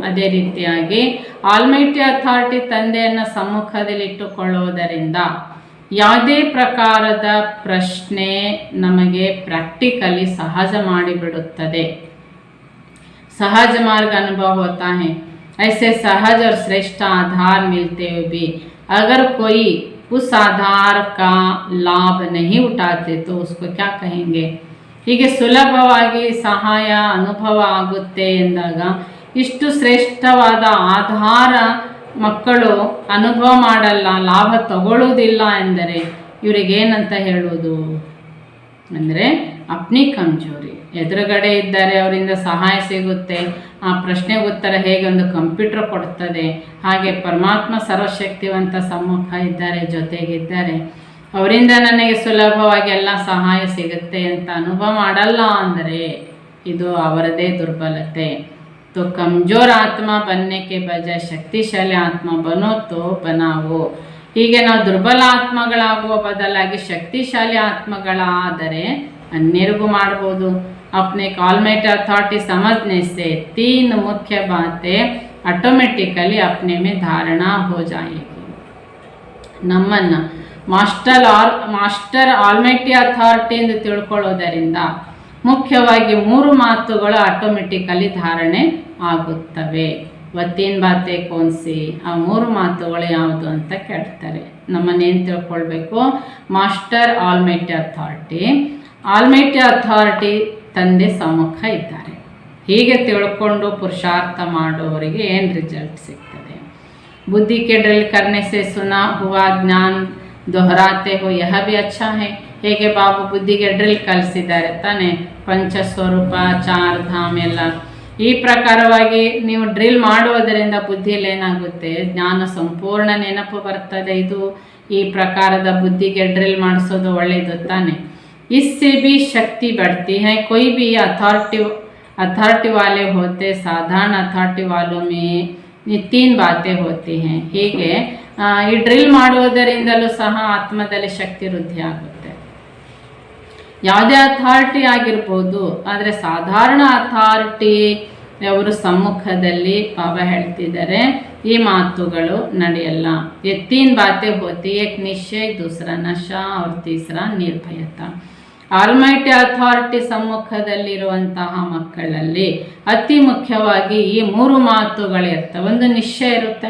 ಅದೇ ರೀತಿಯಾಗಿ ಆಲ್ಮೈಟಿ ಅಥಾರಿಟಿ ತಂದೆಯನ್ನು ಸಮ್ಮುಖದಲ್ಲಿಟ್ಟುಕೊಳ್ಳುವುದರಿಂದ ಯಾವುದೇ ಪ್ರಕಾರದ ಪ್ರಶ್ನೆ ನಮಗೆ ಪ್ರಾಕ್ಟಿಕಲಿ ಸಹಜ ಮಾಡಿಬಿಡುತ್ತದೆ. सहज मार्ग अनुभव होता है. ऐसे सहज और श्रेष्ठ आधार मिलते हुए भी अगर कोई उस आधार का लाभ नहीं उठाते तो उसको क्या कहेंगे? ಹೀಗೆ ಸುಲಭವಾಗಿ ಸಹಾಯ ಅನುಭವ ಆಗುತ್ತೆ ಎಂದಾಗ ಇಷ್ಟು ಶ್ರೇಷ್ಠವಾದ ಆಧಾರ ಮಕ್ಕಳು ಅನುಭವ ಮಾಡಲ್ಲ, ಲಾಭ ತಗೊಳ್ಳೋದಿಲ್ಲ ಎಂದರೆ ಇವರಿಗೇನಂತ ಹೇಳೋದು? ಅಂದರೆ ಅಪ್ನಿ ಕಮ್ಜೋರಿ. ಎದುರುಗಡೆ ಇದ್ದಾರೆ, ಅವರಿಂದ ಸಹಾಯ ಸಿಗುತ್ತೆ, ಆ ಪ್ರಶ್ನೆಗೆ ಉತ್ತರ ಹೇಗೆ ಒಂದು ಕಂಪ್ಯೂಟರ್ ಕೊಡ್ತದೆ, ಹಾಗೆ ಪರಮಾತ್ಮ ಸರ್ವಶಕ್ತಿವಂತ ಸಮ್ಮುಖ ಇದ್ದಾರೆ, ಜೊತೆಗಿದ್ದಾರೆ, ಅವರಿಂದ ನನಗೆ ಸುಲಭವಾಗಿ ಎಲ್ಲ ಸಹಾಯ ಸಿಗುತ್ತೆ ಅಂತ ಅನುಭವ ಮಾಡಲ್ಲ ಅಂದರೆ ಇದು ಅವರದೇ ದುರ್ಬಲತೆ. तो कमज़ोर आत्मा बनने के बजाय शक्तिशाली आत्मा बनो तो बनाओ. ಹೀಗೆ ನಾವು ದುರ್ಬಲ ಆತ್ಮಗಳಾಗುವ ಬದಲಾಗಿ ಶಕ್ತಿಶಾಲಿ ಆತ್ಮಗಳಾದರೆ अन्यರಿಗೂ ಮಾಡ್ಬೋದು. अपने ऑलमाइटी अथॉरिटी समझने से 3 मुख्य बातें ऑटोमेटिकली अपने में धारणा हो जाएगी. ನಮ್ಮನ್ನು ಮಾಸ್ಟರ್ ಆಲ್ಮೈಟಿ ಅಥಾರಿಟಿ ಎಂದು ತಿಳ್ಕೊಳ್ಳೋದರಿಂದ ಮುಖ್ಯವಾಗಿ 3 ಮಾತುಗಳು ಆಟೋಮೆಟಿಕಲಿ ಧಾರಣೆ ಆಗುತ್ತವೆ. ವತ್ತೀನ್ ಬಾತೆ ಕೋನ್ಸಿ, ಆ 3 ಮಾತುಗಳು ಯಾವುದು ಅಂತ ಕೇಳ್ತಾರೆ. ನಮ್ಮನ್ನೇನು ತಿಳ್ಕೊಳ್ಬೇಕು? ಮಾಸ್ಟರ್ ಆಲ್ಮೈಟಿ ಅಥಾರಿಟಿ ತಂದೆ ಸಮ್ಮುಖ ಇದ್ದಾರೆ. ಹೀಗೆ ತಿಳ್ಕೊಂಡು ಪುರುಷಾರ್ಥ ಮಾಡೋರಿಗೆ ಏನು ರಿಸಲ್ಟ್ ಸಿಗ್ತದೆ? बुद्धि के ड्रिल करने से सुना हुआ ज्ञान दोहराते हो यह भी अच्छा है. ಹೇಗೆ ಬಾಬು ಬುದ್ಧಿಗೆ ಡ್ರಿಲ್ ಕಲಿಸಿದ್ದಾರೆ ತಾನೆ, ಪಂಚಸ್ವರೂಪ, 4 ಧಾಮ್ ಎಲ್ಲ. ಈ ಪ್ರಕಾರವಾಗಿ ನೀವು ಡ್ರಿಲ್ ಮಾಡುವುದರಿಂದ ಬುದ್ಧಿಯಲ್ಲಿ ಏನಾಗುತ್ತೆ? ಜ್ಞಾನ ಸಂಪೂರ್ಣ ನೆನಪು ಬರ್ತದೆ. ಇದು ಈ ಪ್ರಕಾರದ ಬುದ್ಧಿಗೆ ಡ್ರಿಲ್ ಮಾಡಿಸೋದು ಒಳ್ಳೆಯದು ತಾನೆ. इससे भी शक्ति बढ़ती है। कोई भी अथॉरिटी वाले होते, साधारण अथॉरिटी वालों में ಈ 3 ಬಾತೆ ಹೋತಿ हैं। ಹೀಗೆ ಈ ಡ್ರಿಲ್ ಮಾಡುವುದರಿಂದಲೂ ಸಹ ಆತ್ಮದಲ್ಲಿ ಶಕ್ತಿ ವೃದ್ಧಿ ಆಗುತ್ತೆ. ಯಾವುದೇ ಅಥಾರಿಟಿ ಆಗಿರ್ಬೋದು, ಆದರೆ ಸಾಧಾರಣ ಅಥಾರಿಟಿ ಅವರ ಸಮ್ಮುಖದಲ್ಲಿ ಬಾಬಾ ಹೇಳ್ತಿದ್ದಾರೆ ಈ ಮಾತುಗಳು ನಡೆಯಲ್ಲ. ये 3 बातें होती, एक निश्चय, दूसरा नशा और तीसरा निर्भयता. ಆಲ್ಮೈಟಿ ಅಥಾರಿಟಿ ಸಮ್ಮುಖದಲ್ಲಿರುವಂತಹ ಮಕ್ಕಳಲ್ಲಿ ಅತಿ ಮುಖ್ಯವಾಗಿ ಈ 3 ಮಾತುಗಳಿರ್ತವೆ. ಒಂದು ನಿಶ್ಚಯ ಇರುತ್ತೆ,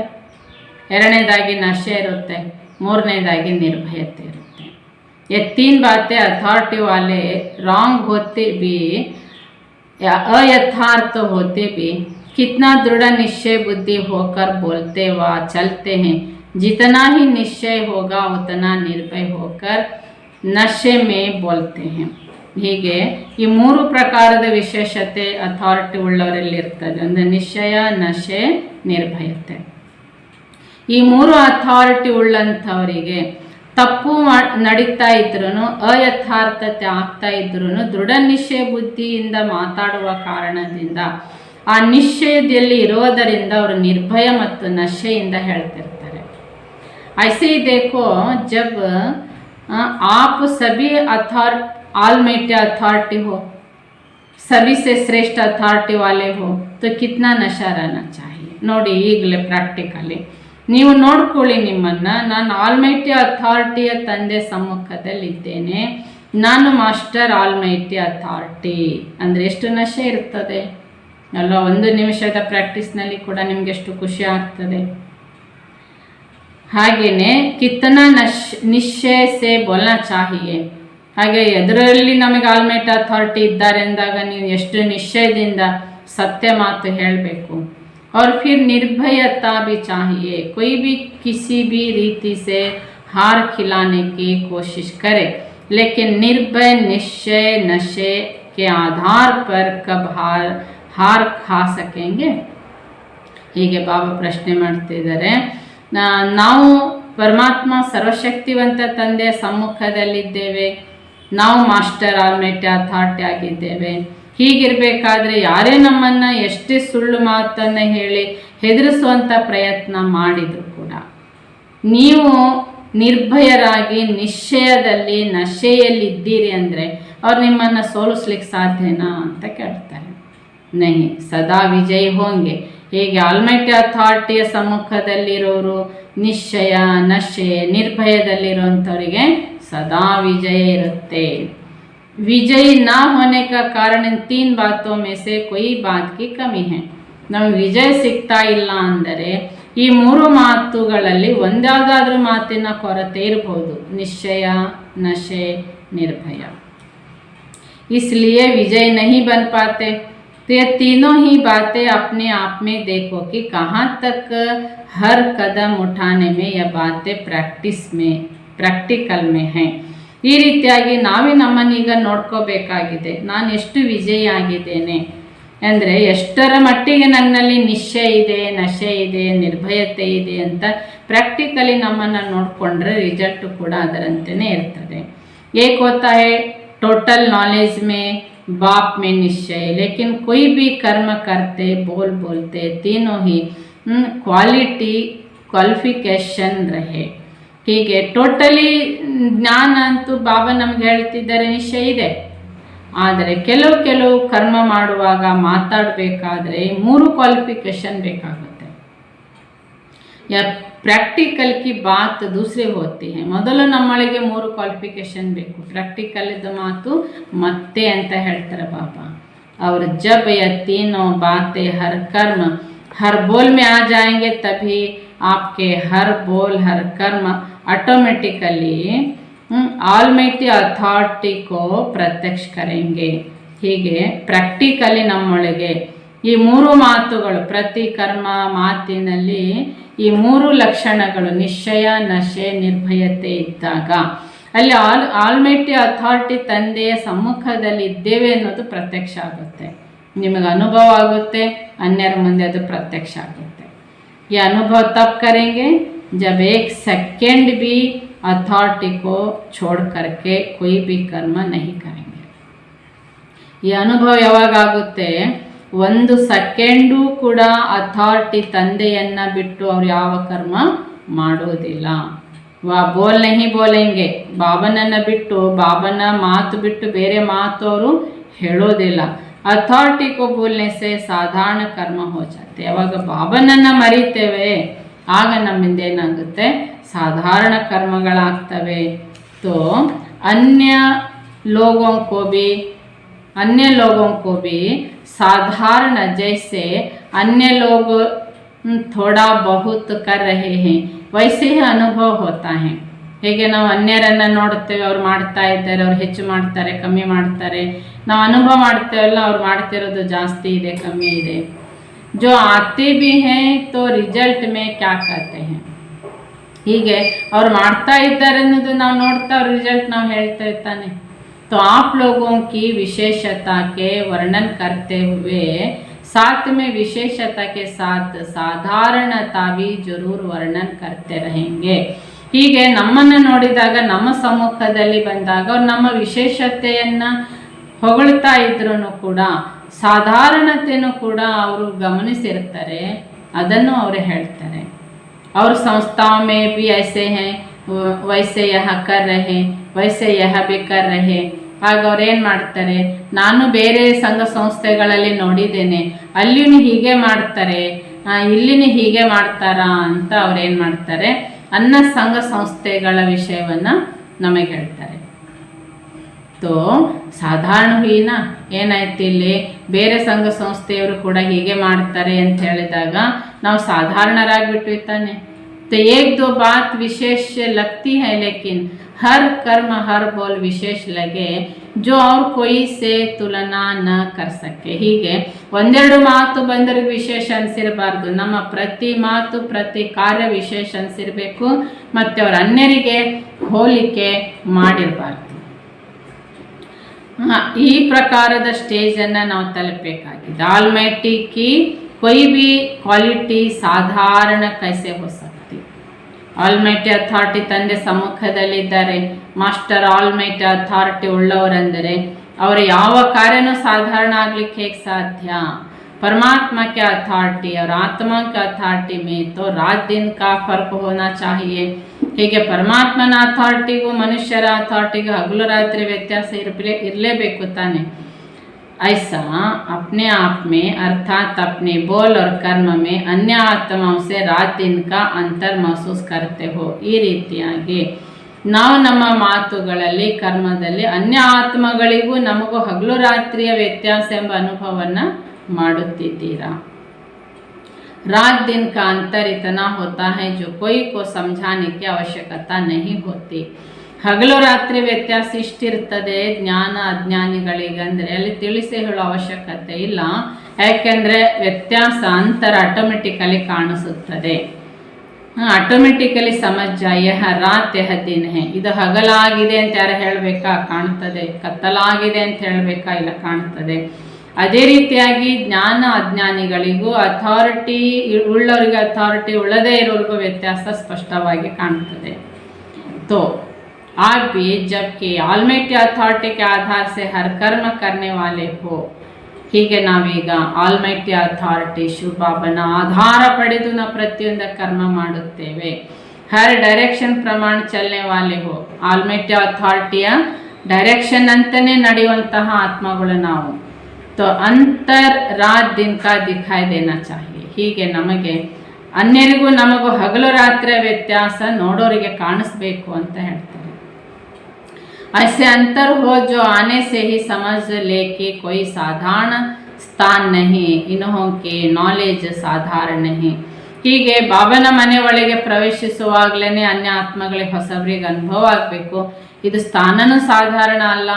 ಎರಡನೇದಾಗಿ ನಶೆ ಇರುತ್ತೆ, ಮೂರನೇದಾಗಿ ನಿರ್ಭಯತೆ ಇರುತ್ತೆ. ये 3 बातें अथॉरिटी वाले रॉन्ग होते भी, अयथार्थ होते भी कितना दृढ़ निश्चय बुद्धि होकर बोलते व चलते हैं, जितना ही निश्चय होगा उतना निर्भय होकर ನಶೆ ಮೇ ಬೋಲ್ತೆ हैं. ಹೀಗೆ ಈ 3 ಪ್ರಕಾರದ ವಿಶೇಷತೆ ಅಥಾರಿಟಿ ಉಳ್ಳವರಲ್ಲಿ ಇರ್ತದೆ. ಒಂದು ನಿಶ್ಚಯ, ನಶೆ, ನಿರ್ಭಯತೆ. ಈ 3 ಅಥಾರಿಟಿ ಉಳ್ಳಂಥವರಿಗೆ ತಪ್ಪು ನಡೀತಾ ಇದ್ರೂ, ಅಯಥಾರ್ಥತೆ ಆಗ್ತಾ ಇದ್ರೂ ದೃಢ ನಿಶ್ಚಯ ಬುದ್ಧಿಯಿಂದ ಮಾತಾಡುವ ಕಾರಣದಿಂದ, ಆ ನಿಶ್ಚಯದಲ್ಲಿ ಇರೋದರಿಂದ ಅವರು ನಿರ್ಭಯ ಮತ್ತು ನಶೆಯಿಂದ ಹೇಳ್ತಿರ್ತಾರೆ. ಐಸೆ ದೇಖೋ ಜಬ್ आप सभी ऑलमाइटी अथॉरिटी हो, सभी से श्रेष्ठ अथॉरिटी वाले हो, तो कितना नशा रहना चाहिए ನೋಡಿ. ಈಗಲೇ ಪ್ರಾಕ್ಟಿಕಲಿ ನೀವು ನೋಡ್ಕೊಳ್ಳಿ ನಿಮ್ಮನ್ನು. ನಾನು ಆಲ್ಮೈಟಿ ಅಥಾರಿಟಿಯ ತಂದೆ ಸಮ್ಮುಖದಲ್ಲಿದ್ದೇನೆ, ನಾನು ಮಾಸ್ಟರ್ ಆಲ್ಮೈಟಿ ಅಥಾರಿಟಿ ಅಂದರೆ ಎಷ್ಟು ನಶೆ ಇರ್ತದೆ ಅಲ್ಲ. 1 ನಿಮಿಷದ ಪ್ರಾಕ್ಟೀಸ್ನಲ್ಲಿ ಕೂಡ ನಿಮಗೆ ಎಷ್ಟು ಖುಷಿ ಆಗ್ತದೆ. ಹಾಗೆಯೇ ಕಿತ್ತನಾ ನಿಶ್ಚಯ ಸೇ ಬೋಲ್ನಾ ಚಾಹಿಯೆ. ಹಾಗೆ ಎದುರಲ್ಲಿ ನಮಗೆ ಆಲ್ಮೈಟಿ ಅಥಾರಿಟಿ ಇದ್ದಾರೆ ಅಂದಾಗ ನೀವು ಎಷ್ಟು ನಿಶ್ಚಯದಿಂದ ಸತ್ಯ ಮಾತು ಹೇಳಬೇಕು. और फिर निर्भयता भी चाहिए. कोई भी किसी भी रीति से हार खिलाने की कोशिश करे, लेकिन निर्भय निश्चय नशे के आधार पर कब हार खा सकेंगे. ಹೀಗೆ ಬಾಬಾ ಪ್ರಶ್ನೆ ಮಾಡ್ತಿದ್ದಾರೆ. ನಾವು ಪರಮಾತ್ಮ ಸರ್ವಶಕ್ತಿವಂತ ತಂದೆಯ ಸಮ್ಮುಖದಲ್ಲಿದ್ದೇವೆ, ನಾವು ಮಾಸ್ಟರ್ ಆಲ್ಮೈಟಿ ಅಥಾರಿಟಿ ಆಗಿದ್ದೇವೆ. ಹೀಗಿರಬೇಕಾದ್ರೆ ಯಾರೇ ನಮ್ಮನ್ನು ಎಷ್ಟೇ ಸುಳ್ಳು ಮಾತನ್ನು ಹೇಳಿ ಹೆದರಿಸುವಂಥ ಪ್ರಯತ್ನ ಮಾಡಿದ್ರು ಕೂಡ ನೀವು ನಿರ್ಭಯರಾಗಿ ನಿಶ್ಚಯದಲ್ಲಿ ನಶೆಯಲ್ಲಿದ್ದೀರಿ ಅಂದರೆ ಅವ್ರು ನಿಮ್ಮನ್ನು ಸೋಲಿಸ್ಲಿಕ್ಕೆ ಸಾಧ್ಯನಾ ಅಂತ ಕೇಳ್ತಾರೆ. ನಹಿ, ಸದಾ ವಿಜಯ್ ಹೋಂಗೆ. ಹೀಗೆ ಆಲ್ಮೈಟಿ ಅಥಾರಿಟಿಯ ಸಮ್ಮುಖದಲ್ಲಿರೋರು ನಿಶ್ಚಯ, ನಶೆ, ನಿರ್ಭಯದಲ್ಲಿರುವಂಥವರಿಗೆ ಸದಾ ವಿಜಯ ಇರುತ್ತೆ. विजयी ना होने का कारण इन 3 बातों में से कोई बात की कमी है. ನಮಗೆ ವಿಜಯ ಸಿಗ್ತಾ ಇಲ್ಲ ಅಂದರೆ ಈ 3 ಮಾತುಗಳಲ್ಲಿ ಒಂದಾದರೂ ಮಾತಿನ ಕೊರತೆ ಇರಬಹುದು. ನಿಶ್ಚಯ, ನಶೆ, ನಿರ್ಭಯ. इसलिए विजय नहीं बन पाते. तो ये तीनों ही बातें अपने आप में देखो कि कहाँ तक हर कदम उठाने में यह बातें प्रैक्टिकल में हैं. ಈ ರೀತಿಯಾಗಿ ನಾವೇ ನಮ್ಮನ್ನೀಗ ನೋಡ್ಕೋಬೇಕಾಗಿದೆ. ನಾನು ಎಷ್ಟು ವಿಜಯಿ ಆಗಿದ್ದೇನೆ ಅಂದರೆ ಎಷ್ಟರ ಮಟ್ಟಿಗೆ ನನ್ನಲ್ಲಿ ನಿಶ್ಚಯ ಇದೆ, ನಶೆ ಇದೆ, ನಿರ್ಭಯತೆ ಇದೆ ಅಂತ ಪ್ರಾಕ್ಟಿಕಲಿ ನಮ್ಮನ್ನು ನೋಡಿಕೊಂಡ್ರೆ ರಿಸಲ್ಟು ಕೂಡ ಅದರಂತೆಯೇ ಇರ್ತದೆ. एक होता है टोटल नॉलेज में, बाप में निश्चय, लेकिन कोई भी कर्म करते बोलते तीनों ही क्वालिफिकेशन रहे. ಹೀಗೆ ಟೋಟಲಿ ಜ್ಞಾನ ಅಂತೂ ಬಾಬಾ ನಮ್ಗೆ ಹೇಳ್ತಿದ್ದಾರೆ ನಿಶ್ಚಯ ಇದೆ. ಆದರೆ ಕೆಲವು ಕರ್ಮ ಮಾಡುವಾಗ ಮಾತಾಡಬೇಕಾದ್ರೆ 3 ಕ್ವಾಲಿಫಿಕೇಶನ್ ಬೇಕಾಗುತ್ತೆ. ಯಾ ಪ್ರಾಕ್ಟಿಕಲ್ ಕಿ ಬಾತ್ ದೂಸರೆ ಹೋತಿ ಹೈ. ಮೊದಲು ನಮ್ಮೊಳಗೆ 3 ಕ್ವಾಲಿಫಿಕೇಶನ್ ಬೇಕು. ಪ್ರಾಕ್ಟಿಕಲ್ ಇದ್ದ ಮಾತು ಮತ್ತೆ ಅಂತ ಹೇಳ್ತಾರೆ ಬಾಬಾ. और जब यह तीनों बातें हर कर्म हर बोल में आ जाएंगे, तभी आपके हर बोल हर कर्म ऑटोमेटिकली ಆಲ್ಮೈಟಿ ಅಥಾರಿಟಿ ಕೋ ಪ್ರತ್ಯಕ್ಷ ಕರೆಂಗೆ. ಹೀಗೆ ಪ್ರಾಕ್ಟಿಕಲಿ ನಮ್ಮೊಳಗೆ ಈ 3 ಮಾತುಗಳು, ಪ್ರತಿ ಕರ್ಮ ಮಾತಿನಲ್ಲಿ ಈ 3 ಲಕ್ಷಣಗಳು ನಿಶ್ಚಯ, ನಶೆ, ನಿರ್ಭಯತೆ ಇದ್ದಾಗ ಅಲ್ಲಿ ಆಲ್ಮೈಟಿ ಅಥಾರಿಟಿ ತಂದೆಯ ಸಮ್ಮುಖದಲ್ಲಿ ಇದ್ದೇವೆ ಅನ್ನೋದು ಪ್ರತ್ಯಕ್ಷ ಆಗುತ್ತೆ. ನಿಮಗೆ ಅನುಭವ ಆಗುತ್ತೆ, ಅನ್ಯರ ಮುಂದೆ ಅದು ಪ್ರತ್ಯಕ್ಷ ಆಗುತ್ತೆ. ಈ ಅನುಭವ ತಪ್ಪು ಕರೆಂಗೆ जब 1 सेकेंड भी अथॉरिटी को छोड़ करके कोई भी कर्म नहीं करेंगे. ಈ ಅನುಭವ ಯಾವಾಗುತ್ತೆ, ಒಂದು ಸೆಕೆಂಡು ಕೂಡ ಅಥಾರಿಟಿ ತಂದೆಯನ್ನ ಬಿಟ್ಟು ಅವ್ರು ಯಾವ ಕರ್ಮ ಮಾಡೋದಿಲ್ಲ. ಬೋಲ್ ನಹಿ ಬೋಲೆಂಗೆ, ಬಾಬನನ್ನ ಬಿಟ್ಟು, ಬಾಬನ ಮಾತು ಬಿಟ್ಟು ಬೇರೆ ಮಾತು ಅವರು ಹೇಳೋದಿಲ್ಲ. ಅಥಾರಿಟಿ ಕೋ ಬೋಲ್ನೆ ಸೆ ಸಾಧಾರಣ ಕರ್ಮ ಹೋ ಜಾತೆ. ಯಾವಾಗ ಬಾಬನನ್ನ ಮರಿತೇವೆ ಆಗ ನಮ್ಮಿಂದ ಏನಾಗುತ್ತೆ, ಸಾಧಾರಣ ಕರ್ಮಗಳಾಗ್ತವೆ. ತೋ अन्य लोगों को भी साधारण जैसे अन्य लोग थोड़ा बहुत कर रहे हैं वैसे ही अनुभव होता है. ಹೇಗೆ ನಾವು ಅನ್ಯರನ್ನು ನೋಡ್ತೇವೆ, ಅವ್ರು ಮಾಡ್ತಾ ಇದ್ದಾರೆ, ಅವ್ರು ಹೆಚ್ಚು ಮಾಡ್ತಾರೆ, ಕಮ್ಮಿ ಮಾಡ್ತಾರೆ, ನಾವು ಅನುಭವ ಮಾಡ್ತೇವಲ್ಲ ಅವ್ರು ಮಾಡ್ತಿರೋದು ಜಾಸ್ತಿ ಇದೆ, ಕಮ್ಮಿ ಇದೆ. जो आते भी हैं तो रिजल्ट में क्या कहते हैं, ಹೀಗೆ ಅವ್ರು ಮಾಡ್ತಾ ಇದ್ದಾರೆ ಅನ್ನೋದು ನಾವು ನೋಡ್ತಾ ಅವ್ರ ರಿಸಲ್ಟ್ ನಾವು ಹೇಳ್ತಾ ಇರ್ತಾನೆ. तो आप लोगों की विशेषता के वर्णन करते हुए साथ में विशेषता के साथ साधारणता भी जरूर वर्णन करते रहेंगे. ಹೀಗೆ ನಮ್ಮನ್ನು ನೋಡಿದಾಗ, ನಮ್ಮ ಸಮ್ಮುಖದಲ್ಲಿ ಬಂದಾಗ ಅವ್ರು ನಮ್ಮ ವಿಶೇಷತೆಯನ್ನು ಹೊಗಳ್ತಾ ಇದ್ರೂ ಕೂಡ ಸಾಧಾರಣತೆಯನ್ನು ಕೂಡ ಅವರು ಗಮನಿಸಿರ್ತಾರೆ, ಅದನ್ನು ಅವರು ಹೇಳ್ತಾರೆ. और संस्थाओं में भी ऐसे हैं, वैसे यह कर रहे, वैसे यह भी कर रहे. ಆಗ ಅವ್ರು ಏನು ಮಾಡ್ತಾರೆ, ನಾನು ಬೇರೆ ಸಂಘ ಸಂಸ್ಥೆಗಳಲ್ಲಿ ನೋಡಿದ್ದೇನೆ, ಅಲ್ಲಿನೂ ಹೀಗೆ ಮಾಡ್ತಾರೆ, ಇಲ್ಲಿನೂ ಹೀಗೆ ಮಾಡ್ತಾರಾ ಅಂತ ಅವ್ರು ಏನು ಮಾಡ್ತಾರೆ, ಅನ್ನ ಸಂಘ ಸಂಸ್ಥೆಗಳ ವಿಷಯವನ್ನು ನಮಗೆ ಹೇಳ್ತಾರೆ. ತೋ ಸಾಧಾರಣ ಹುಯಿನ ಏನಾಯ್ತು, ಇಲ್ಲಿ ಬೇರೆ ಸಂಘ ಸಂಸ್ಥೆಯವರು ಕೂಡ ಹೀಗೆ ಮಾಡ್ತಾರೆ ಅಂತ ಹೇಳಿದಾಗ ನಾವು ಸಾಧಾರಣರಾಗಿಬಿಟ್ವಿ ತಾನೆ. तो एक दो बात विशेष लगती है लेकिन हर कर्म हर बोल विशेष लगे जो और कोई से तुलना न कर सके. ಹೀಗೆ ಒಂದೆರಡು ಮಾತು ಬಂದರೆ ವಿಶೇಷ ಅನಿಸಿರಬಾರ್ದು, ನಮ್ಮ ಪ್ರತಿ ಮಾತು ಪ್ರತಿ ಕಾರ್ಯ ವಿಶೇಷ ಅನಿಸಿರಬೇಕು, ಮತ್ತು ಅವರ ಅನ್ಯರಿಗೆ ಹೋಲಿಕೆ ಮಾಡಿರಬಾರ್ದು. ಈ ಪ್ರಕಾರದ ಸ್ಟೇಜನ್ನು ನಾವು ತಲುಪಬೇಕಾಗಿದೆ. ಆಲ್ಮೈಟಿ ಕಿ कोई भी क्वालिटी साधारण कैसे हो सकती. ಆಲ್ಮೈಟಿ ಅಥಾರಿಟಿ ತಂದೆ ಸಮ್ಮುಖದಲ್ಲಿದ್ದಾರೆ, ಮಾಸ್ಟರ್ ಆಲ್ಮೈಟಿ ಅಥಾರಿಟಿ ಉಳ್ಳವರೆಂದರೆ ಅವರ ಯಾವ ಕಾರ್ಯನೂ ಸಾಧಾರಣ ಆಗಲಿಕ್ಕೆ ಹೇಗೆ ಸಾಧ್ಯ. परमात्मा के अथॉरिटी और आत्मा के अथॉरिटी में तो रात दिन का फर्क होना चाहिए. ಹೀಗೆ ಪರಮಾತ್ಮನ ಅಥಾರಿಟಿಗೂ ಮನುಷ್ಯರ ಅಥಾರಿಟಿಗೂ ಹಗಲು ರಾತ್ರಿ ವ್ಯತ್ಯಾಸ ಇರಲೇಬೇಕು ತಾನೆ. ऐसा अपने आप में अर्थात अपने बोल और कर्म में अन्य आत्माओं से रात दिन का अंतर महसूस करते हो. ಈ ರೀತಿಯಾಗಿ ನಾವು ನಮ್ಮ ಮಾತುಗಳಲ್ಲಿ ಕರ್ಮದಲ್ಲಿ ಅನ್ಯ ಆತ್ಮಗಳಿಗೂ ನಮಗೂ ಹಗಲು ರಾತ್ರಿಯ ವ್ಯತ್ಯಾಸ ಎಂಬ ಅನುಭವವನ್ನು ಮಾಡುತ್ತಿದ್ದೀರಾ. रात दिन का अंतर इतना होता है जो कोई को समझाने की आवश्यकता नहीं होती. ಹಗಲು ರಾತ್ರಿ ವ್ಯತ್ಯಾಸ ಇಷ್ಟಿರ್ತದೆ ಜ್ಞಾನ ಅಜ್ಞಾನಿಗಳಿಗೆ ಅಂದರೆ ಅಲ್ಲಿ ತಿಳಿಸಿ ಹೇಳೋ ಅವಶ್ಯಕತೆ ಇಲ್ಲ. ಯಾಕೆಂದರೆ ವ್ಯತ್ಯಾಸ ಅಂತರ ಆಟೋಮೆಟಿಕಲಿ ಕಾಣಿಸುತ್ತದೆ. ಆಟೋಮೆಟಿಕಲಿ ಸಮಜ ಯಹ ರಾತ್ ಯಹ ದಿನ ಹೇ. ಇದು ಹಗಲಾಗಿದೆ ಅಂತ ಯಾರು ಹೇಳಬೇಕಾ, ಕಾಣ್ತದೆ. ಕತ್ತಲಾಗಿದೆ ಅಂತ ಹೇಳಬೇಕಾ, ಇಲ್ಲ, ಕಾಣ್ತದೆ. ಅದೇ ರೀತಿಯಾಗಿ ಜ್ಞಾನ ಅಜ್ಞಾನಿಗಳಿಗೂ ಅಥಾರಿಟಿ ಉಳ್ಳವರಿಗೆ ಅಥಾರಿಟಿ ಉಳ್ಳದೇ ಇರೋರಿಗೂ ವ್ಯತ್ಯಾಸ ಸ್ಪಷ್ಟವಾಗಿ ಕಾಣ್ತದೆ. तो आप भी जबकि ಆಲ್ಮೈಟಿ ಅಥಾರಿಟಿ के आधार से हर कर्म करने वाले हो. ಹೀಗೆ ನಾವೀಗ ಆಲ್ಮೈಟಿ ಅಥಾರಿಟಿ ಶಿವಬಾಬನ ಆಧಾರ ಪಡೆದು ನಾವು ಪ್ರತಿಯೊಂದು ಕರ್ಮ ಮಾಡುತ್ತೇವೆ. ಹರ್ ಡೈರೆಕ್ಷನ್ ಪ್ರಮಾಣ ಚಲನೆ ವಾಲೆ ಹೋ. ಆಲ್ಮೈಟಿ ಅಥಾರಿಟಿಯ ಡೈರೆಕ್ಷನ್ ಅಂತಲೇ ನಡೆಯುವಂತಹ ಆತ್ಮಗಳು ನಾವು. तो अंतर रात दिन का दिखाई देना चाहिए. ಹೀಗೆ ನಮಗೆ ಅನ್ಯರಿಗೂ ನಮಗೂ ಹಗಲು ರಾತ್ರಿಯ ವ್ಯತ್ಯಾಸ ನೋಡೋರಿಗೆ ಕಾಣಿಸ್ಬೇಕು ಅಂತ ಹೇಳ್ತಾರೆ. ऐसे अंतर हो जो आने से ही समझ ले कि कोई साधारण स्थान नहीं, इन्हों के नॉलेज साधारण नहीं. ಹೀಗೆ ಬಾಬನ ಮನೆ ಒಳಗೆ ಪ್ರವೇಶಿಸುವಾಗಲೇ ಅನ್ಯ ಆತ್ಮಗಳಿಗೆ ಹೊಸಬರಿಗೆ ಅನುಭವ ಆಗಬೇಕು, ಇದು ಸ್ಥಾನನೂ ಸಾಧಾರಣ ಅಲ್ಲ,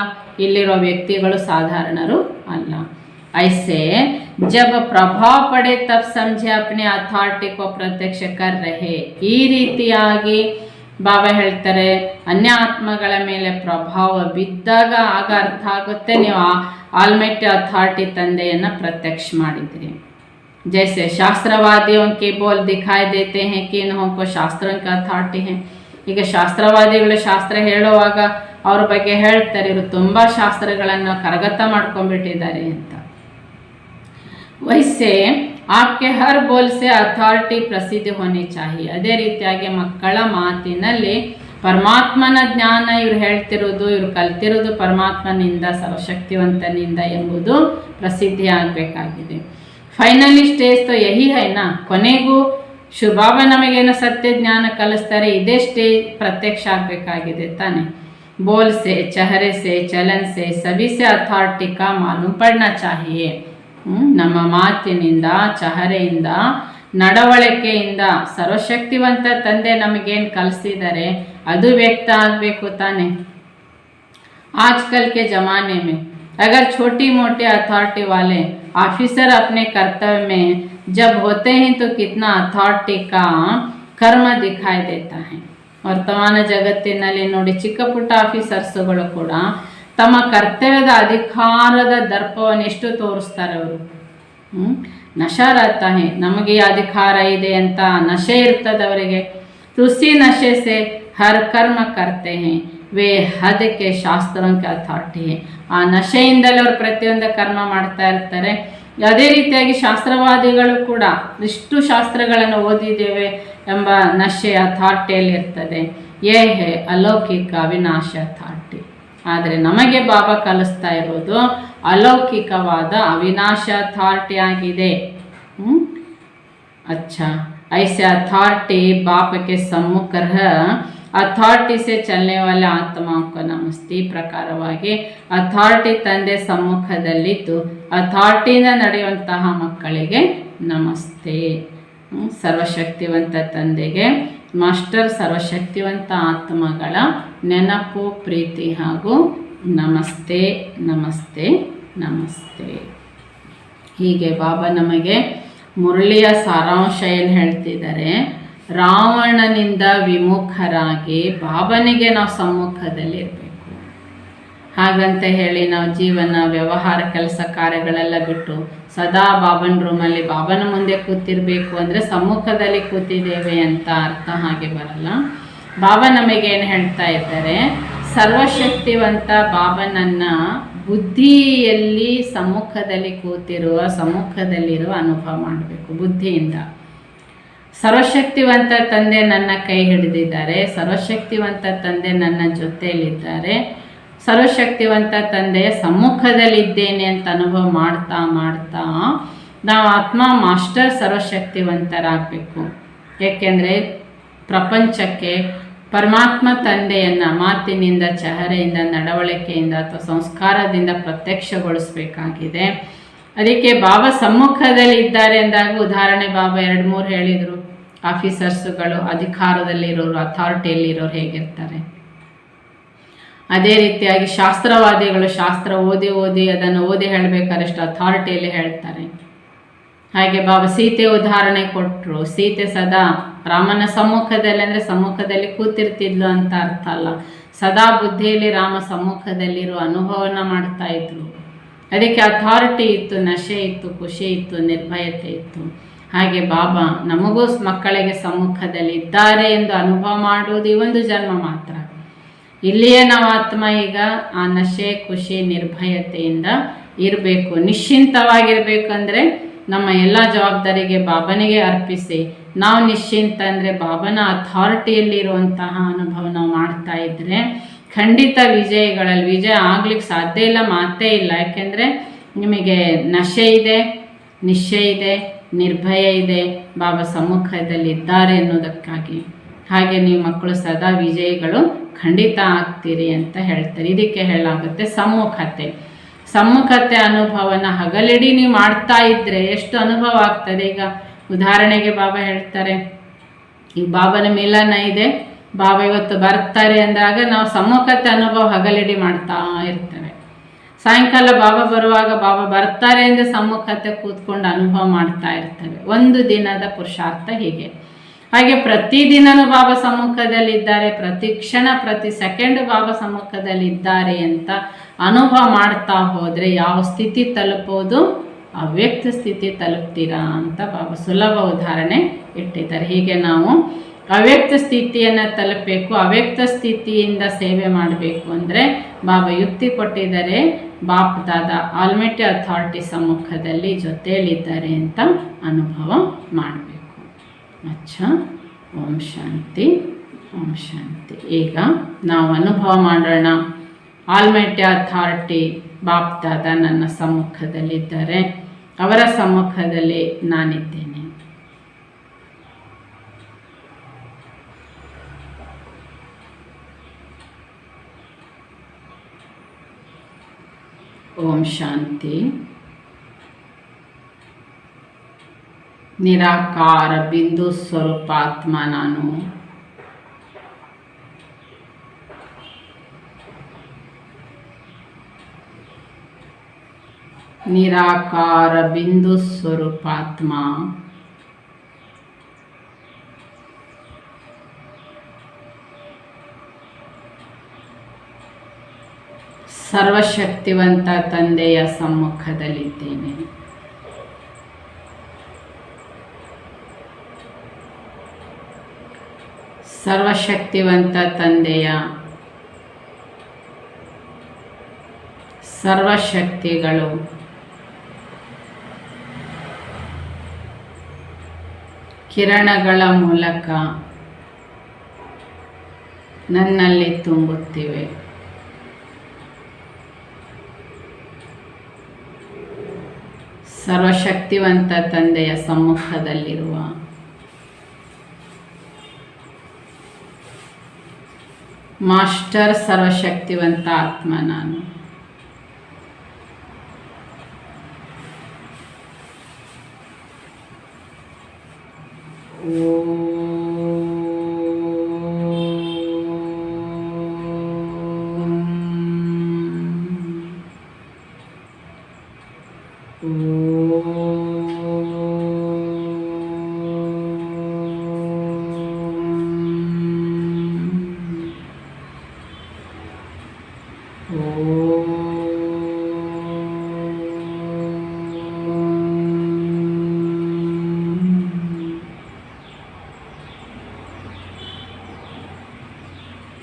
ಇಲ್ಲಿರೋ ವ್ಯಕ್ತಿಗಳು ಸಾಧಾರಣರು ಅಲ್ಲ. ऐसे जब प्रभाव पड़े तब समझे अपने ಅಥಾರಿಟಿ को प्रत्यक्ष कर रहे. ಈ ರೀತಿಯಾಗಿ ಬಾಬಾ ಹೇಳ್ತಾರೆ, ಅನ್ಯ ಆತ್ಮಗಳ ಮೇಲೆ ಪ್ರಭಾವ ಬಿದ್ದಾಗ ಆಗ ಅರ್ಥ ಆಗುತ್ತೆ ನೀವು ಆಲ್ಮೈಟಿ ಅಥಾರಿಟಿ ತಂದೆಯನ್ನು ಪ್ರತ್ಯಕ್ಷ ಮಾಡಿದ್ರಿ. जैसे शास्त्रवादियों के बोल दिखाई देते हैं कि इन्हों को शास्त्रों का अथॉरिटी है. ಈಗ ಶಾಸ್ತ್ರವಾದಿಗಳು ಶಾಸ್ತ್ರ ಹೇಳುವಾಗ ಅವ್ರ ಬಗ್ಗೆ ಹೇಳ್ತಾರೆ, ಇವರು ತುಂಬ ಶಾಸ್ತ್ರಗಳನ್ನು ಕರಗತ ಮಾಡ್ಕೊಂಡ್ಬಿಟ್ಟಿದ್ದಾರೆ ಅಂತ. ವೈಸೆ ಆಪ್ಕೆ ಹರ್ ಬೋಲ್ ಸೆ ಅಥಾರಿಟಿ ಪ್ರಸಿದ್ಧಿ ಹೋನಿ ಚಾಹಿ. ಅದೇ ರೀತಿಯಾಗಿ ಮಕ್ಕಳ ಮಾತಿನಲ್ಲಿ ಪರಮಾತ್ಮನ ಜ್ಞಾನ ಇವ್ರು ಹೇಳ್ತಿರೋದು, ಇವ್ರು ಕಲ್ತಿರೋದು ಪರಮಾತ್ಮನಿಂದ, ಸರ್ವಶಕ್ತಿವಂತನಿಂದ ಎಂಬುದು ಪ್ರಸಿದ್ಧಿ ಆಗಬೇಕಾಗಿದೆ. ಫೈನಲಿ ಸ್ಟೇಜ್ ತೋ ಯಹಿ ಹೈನಾ, ಕೊನೆಗೂ ಶಿವಬಾಬಾ ನಮಗೇನು ಸತ್ಯ ಜ್ಞಾನ ಕಲಿಸ್ತಾರೆ, ಇದೇ ಸ್ಟೇಜ್ ಪ್ರತ್ಯಕ್ಷ ಆಗಬೇಕಾಗಿದೆ ತಾನೆ. ಬೋಲ್ ಸೆ, ಚಹರೆ ಸೆ, ಚಲನ್ ಸೆ, ಸಭಿ ಸೆ ಅಥಾರಿಟಿ ಕಾ ಮಾಲೂಮ್ ಪಡ್ನಾ ಚಾಹಿಯೇ. ನಮ್ಮ ಮಾತಿನಿಂದ, ಚಹರೆಯಿಂದ, ನಡವಳಿಕೆಯಿಂದ ಸರ್ವಶಕ್ತಿವಂತ ತಂದೆ ನಮಗೇನು ಕಲಿಸಿದ್ದಾರೆ ಅದು ವ್ಯಕ್ತ ಆಗಬೇಕು ತಾನೆ. आजकल के ज़माने में अगर छोटी मोटे अथॉरिटी वाले ऑफिसर अपने कर्तव्य में जब होते हैं तो कितना अथॉरिटी का कर्म दिखाई देता है. ವರ್ತಮಾನ ಜಗತ್ತಿನಲ್ಲಿ ನೋಡಿ, ಚಿಕ್ಕ ಪುಟ್ಟ ಆಫೀಸರ್ಸ್ಗಳು ಕೂಡ ತಮ್ಮ ಕರ್ತವ್ಯದ ಅಧಿಕಾರದ ದರ್ಪವನ್ನು ಎಷ್ಟು ತೋರಿಸ್ತಾರೆ ಅವರು. ನಶಾ रहता है, ನಮಗೆ ಅಧಿಕಾರ ಇದೆ ಅಂತ ನಶೆ ಇರ್ತದೆ ಅವರಿಗೆ. ತುಸಿ ನಶೆ ಸೆ ಹರ್ ಕರ್ಮ ಕರ್ತೆ हैं वे हद के ಶಾಸ್ತ್ರೋं के ಅಥಾರಿಟಿ है. ಆ ನಶೆಯಿಂದಲೇ ಅವರು ಪ್ರತಿಯೊಂದು ಕರ್ಮ ಮಾಡ್ತಾ ಇರ್ತಾರೆ. ಅದೇ ರೀತಿಯಾಗಿ ಶಾಸ್ತ್ರವಾದಿಗಳು ಕೂಡ ಇಷ್ಟು ಶಾಸ್ತ್ರಗಳನ್ನು ಓದಿದ್ದೇವೆ ಎಂಬ ನಶೆ ಅಥಾರಿಟಿಯಲ್ಲಿ ಇರ್ತದೆ. ಯೇ ಹೇ ಅಲೌಕಿಕ ಅವಿನಾಶ ಅಥಾರಿಟಿ. ಆದರೆ ನಮಗೆ ಬಾಬಾ ಕಲಿಸ್ತಾ ಇರೋದು ಅಲೌಕಿಕವಾದ ಅವಿನಾಶ ಅಥಾರಿಟಿ ಆಗಿದೆ. अच्छा, ऐसे अथॉरिटी बाप के सम्मुख ಅಥಾರಿಟಿ ಸೆ ಚಲನೆ ವಾಲೆ ಆತ್ಮಕ್ಕೆ ನಮಸ್ತೆ. ಈ ಪ್ರಕಾರವಾಗಿ ಅಥಾರಿಟಿ ತಂದೆ ಸಮ್ಮುಖದಲ್ಲಿದ್ದು ಅಥಾರಿಟಿಯಿಂದ ನಡೆಯುವಂತಹ ಮಕ್ಕಳಿಗೆ ನಮಸ್ತೆ. ಸರ್ವಶಕ್ತಿವಂತ ತಂದೆಗೆ ಮಾಸ್ಟರ್ ಸರ್ವಶಕ್ತಿವಂತ ಆತ್ಮಗಳ ನೆನಪು, ಪ್ರೀತಿ ಹಾಗೂ ನಮಸ್ತೆ ನಮಸ್ತೆ ನಮಸ್ತೆ. ಹೀಗೆ ಬಾಬಾ ನಮಗೆ ಮುರಳಿಯ ಸಾರಾಂಶ ಏನು ಹೇಳ್ತಿದ್ದಾರೆ, ರಾವಣನಿಂದ ವಿಮುಖರಾಗಿ ಬಾಬನಿಗೆ ನಾವು ಸಮ್ಮುಖದಲ್ಲಿ ಇರಬೇಕು. ಹಾಗಂತ ಹೇಳಿ ನಾವು ಜೀವನ, ವ್ಯವಹಾರ, ಕೆಲಸ ಕಾರ್ಯಗಳೆಲ್ಲ ಬಿಟ್ಟು ಸದಾ ಬಾಬನ ರೂಮಲ್ಲಿ ಬಾಬನ ಮುಂದೆ ಕೂತಿರಬೇಕು ಅಂದರೆ ಸಮ್ಮುಖದಲ್ಲಿ ಕೂತಿದ್ದೇವೆ ಅಂತ ಅರ್ಥ ಹಾಗೆ ಬರಲ್ಲ. ಬಾಬಾ ನಮಗೇನು ಹೇಳ್ತಾ ಇದ್ದಾರೆ, ಸರ್ವಶಕ್ತಿವಂತ ಬಾಬನನ್ನು ಬುದ್ಧಿಯಲ್ಲಿ ಸಮ್ಮುಖದಲ್ಲಿ ಸಮ್ಮುಖದಲ್ಲಿರುವ ಅನುಭವ ಮಾಡಬೇಕು ಬುದ್ಧಿಯಿಂದ. ಸರ್ವಶಕ್ತಿವಂತ ತಂದೆ ನನ್ನ ಕೈ ಹಿಡಿದಿದ್ದಾರೆ, ಸರ್ವಶಕ್ತಿವಂತ ತಂದೆ ನನ್ನ ಜೊತೆಯಲ್ಲಿದ್ದಾರೆ, ಸರ್ವಶಕ್ತಿವಂತ ತಂದೆಯ ಸಮ್ಮುಖದಲ್ಲಿದ್ದೇನೆ ಅಂತ ಅನುಭವ ಮಾಡ್ತಾ ಮಾಡ್ತಾ ನಾವು ಆತ್ಮ ಮಾಸ್ಟರ್ ಸರ್ವಶಕ್ತಿವಂತರಾಗಬೇಕು. ಏಕೆಂದರೆ ಪ್ರಪಂಚಕ್ಕೆ ಪರಮಾತ್ಮ ತಂದೆಯನ್ನು ಮಾತಿನಿಂದ, ಚಹರೆಯಿಂದ, ನಡವಳಿಕೆಯಿಂದ ಅಥವಾ ಸಂಸ್ಕಾರದಿಂದ ಪ್ರತ್ಯಕ್ಷಗೊಳಿಸಬೇಕಾಗಿದೆ. ಅದಕ್ಕೆ ಬಾಬಾ ಸಮ್ಮುಖದಲ್ಲಿ ಇದ್ದಾರೆ ಎಂದಾಗ ಉದಾಹರಣೆ ಬಾಬಾ 2-3 ಹೇಳಿದರು. ಆಫೀಸರ್ಸ್ಗಳು, ಅಧಿಕಾರದಲ್ಲಿರೋರು, ಅಥಾರಿಟಿಯಲ್ಲಿರೋರು ಹೇಗಿರ್ತಾರೆ, ಅದೇ ರೀತಿಯಾಗಿ ಶಾಸ್ತ್ರವಾದಿಗಳು ಶಾಸ್ತ್ರ ಓದಿ ಅದನ್ನು ಹೇಳಬೇಕಾದ್ರೆ ಎಷ್ಟು ಅಥಾರಿಟಿಯಲ್ಲಿ ಹೇಳ್ತಾರೆ. ಹಾಗೆ ಬಾಬಾ ಸೀತೆ ಉದಾಹರಣೆ ಕೊಟ್ಟರು. ಸೀತೆ ಸದಾ ರಾಮನ ಸಮ್ಮುಖದಲ್ಲಿ, ಅಂದರೆ ಸಮ್ಮುಖದಲ್ಲಿ ಕೂತಿರ್ತಿದ್ಲು ಅಂತ ಅರ್ಥ ಅಲ್ಲ, ಸದಾ ಬುದ್ಧಿಯಲ್ಲಿ ರಾಮ ಸಮ್ಮುಖದಲ್ಲಿರೋ ಅನುಭವನ ಮಾಡ್ತಾ ಇದ್ರು. ಅದಕ್ಕೆ ಅಥಾರಿಟಿ ಇತ್ತು, ನಶೆ ಇತ್ತು, ಖುಷಿ ಇತ್ತು, ನಿರ್ಭಯತೆ ಇತ್ತು. ಹಾಗೆ ಬಾಬಾ ನಮಗೂ ಮಕ್ಕಳಿಗೆ ಸಮ್ಮುಖದಲ್ಲಿ ಇದ್ದಾರೆ ಎಂದು ಅನುಭವ ಮಾಡುವುದು ಈ ಒಂದು ಜನ್ಮ ಮಾತ್ರ. ಇಲ್ಲಿಯೇ ನಾವು ಆತ್ಮ ಈಗ ಆ ನಶೆ, ಖುಷಿ, ನಿರ್ಭಯತೆಯಿಂದ ಇರಬೇಕು, ನಿಶ್ಚಿಂತವಾಗಿರಬೇಕಂದ್ರೆ ನಮ್ಮ ಎಲ್ಲ ಜವಾಬ್ದಾರಿಗೆ ಬಾಬನಿಗೆ ಅರ್ಪಿಸಿ ನಾವು ನಿಶ್ಚಿಂತ ಅಂದರೆ ಬಾಬನ ಅಥಾರಿಟಿಯಲ್ಲಿರುವಂತಹ ಅನುಭವ ನಾವು ಮಾಡ್ತಾ ಇದ್ದರೆ ಖಂಡಿತ ವಿಜಯ ಆಗ್ಲಿಕ್ಕೆ ಸಾಧ್ಯ ಇಲ್ಲ, ಮಾತೇ ಇಲ್ಲ. ಯಾಕೆಂದರೆ ನಿಮಗೆ ನಶೆ ಇದೆ, ನಿಶ್ಚಯ ಇದೆ, ನಿರ್ಭಯ ಇದೆ, ಬಾಬಾ ಸಮ್ಮುಖದಲ್ಲಿ ಇದ್ದಾರೆ ಅನ್ನೋದಕ್ಕಾಗಿ. ಹಾಗೆ ನೀವು ಮಕ್ಕಳು ಸದಾ ವಿಜಯಿಗಳು ಖಂಡಿತ ಆಗ್ತೀರಿ ಅಂತ ಹೇಳ್ತಾರೆ. ಇದಕ್ಕೆ ಹೇಳಾಗುತ್ತೆ ಸಮ್ಮುಖತೆ ಅನುಭವನ ಹಗಲಿಡೀ ನೀವು ಮಾಡ್ತಾ ಇದ್ದರೆ ಎಷ್ಟು ಅನುಭವ ಆಗ್ತದೆ. ಈಗ ಉದಾಹರಣೆಗೆ ಬಾಬಾ ಹೇಳ್ತಾರೆ, ಈಗ ಬಾಬನ ಮಿಲನ ಇದೆ, ಬಾಬಾ ಇವತ್ತು ಬರ್ತಾರೆ ಅಂದಾಗ ನಾವು ಸಮ್ಮುಖತೆ ಅನುಭವ ಹಗಲಿಡೀ ಮಾಡ್ತಾ ಇರ್ತೇವೆ. ಸಾಯಂಕಾಲ ಬಾಬಾ ಬರುವಾಗ ಬಾಬಾ ಬರ್ತಾರೆ ಎಂದು ಸಮ್ಮುಖತೆ ಕೂತ್ಕೊಂಡು ಅನುಭವ ಮಾಡ್ತಾ ಇರ್ತೇವೆ. ಒಂದು ದಿನದ ಪುರುಷಾರ್ಥ ಹೀಗೆ. ಹಾಗೆ ಪ್ರತಿದಿನನೂ ಬಾಬಾ ಸಮ್ಮುಖದಲ್ಲಿದ್ದಾರೆ, ಪ್ರತಿ ಕ್ಷಣ ಪ್ರತಿ ಸೆಕೆಂಡ್ ಬಾಬಾ ಸಮ್ಮುಖದಲ್ಲಿದ್ದಾರೆ ಅಂತ ಅನುಭವ ಮಾಡ್ತಾ ಹೋದರೆ ಯಾವ ಸ್ಥಿತಿ ತಲುಪೋದು, ಅವ್ಯಕ್ತ ಸ್ಥಿತಿ ತಲುಪ್ತೀರಾ ಅಂತ ಬಾಬಾ ಸುಲಭ ಉದಾಹರಣೆ ಇಟ್ಟಿದ್ದಾರೆ. ಹೀಗೆ ನಾವು ಅವ್ಯಕ್ತ ಸ್ಥಿತಿಯನ್ನು ತಲುಪಬೇಕು. ಅವ್ಯಕ್ತ ಸ್ಥಿತಿಯಿಂದ ಸೇವೆ ಮಾಡಬೇಕು ಅಂದರೆ ಬಾಬಾ ಯುಕ್ತಿ ಕೊಟ್ಟಿದ್ದಾರೆ. ಬಾಪ್ ದಾದಾ ಆಲ್ಮೈಟಿ ಅಥಾರಿಟಿ ಸಮ್ಮುಖದಲ್ಲಿ ಜೊತೆಯಲ್ಲಿದ್ದಾರೆ ಅಂತ ಅನುಭವ ಮಾಡಬೇಕು. ಅಚ್ಚಾ, ಓಂ ಶಾಂತಿ, ಓಂ ಶಾಂತಿ. ಈಗ ನಾವು ಅನುಭವ ಮಾಡೋಣ. ಆಲ್ಮೈಟಿ ಅಥಾರಿಟಿ ಬಾಪ್ ದಾದಾ ನನ್ನ ಸಮ್ಮುಖದಲ್ಲಿದ್ದಾರೆ, ಅವರ ಸಮ್ಮುಖದಲ್ಲಿ ನಾನಿದ್ದೇನೆ. ಓಂ ಶಾಂತಿ. ನಿರಾಕಾರ ಬಿಂದು ಸ್ವರೂಪಾತ್ಮ ನಾನು. ನಿರಾಕಾರ ಬಿಂದು ಸ್ವರೂಪಾತ್ಮ ಸರ್ವಶಕ್ತಿವಂತ ತಂದೆಯ ಸಮ್ಮುಖದಲ್ಲಿದ್ದೇನೆ. ಸರ್ವಶಕ್ತಿವಂತ ತಂದೆಯ ಸರ್ವಶಕ್ತಿಗಳು ಕಿರಣಗಳ ಮೂಲಕ ನನ್ನಲ್ಲಿ ತುಂಬುತ್ತಿವೆ. ಸರ್ವಶಕ್ತಿವಂತ ತಂದೆಯ ಸಮ್ಮುಖದಲ್ಲಿರುವ ಮಾಸ್ಟರ್ ಸರ್ವಶಕ್ತಿವಂತ ಆತ್ಮ ನಾನು.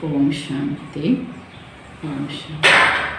ಓಂ ಶಾಂತಿ, ಓಂ ಶಾಂತಿ.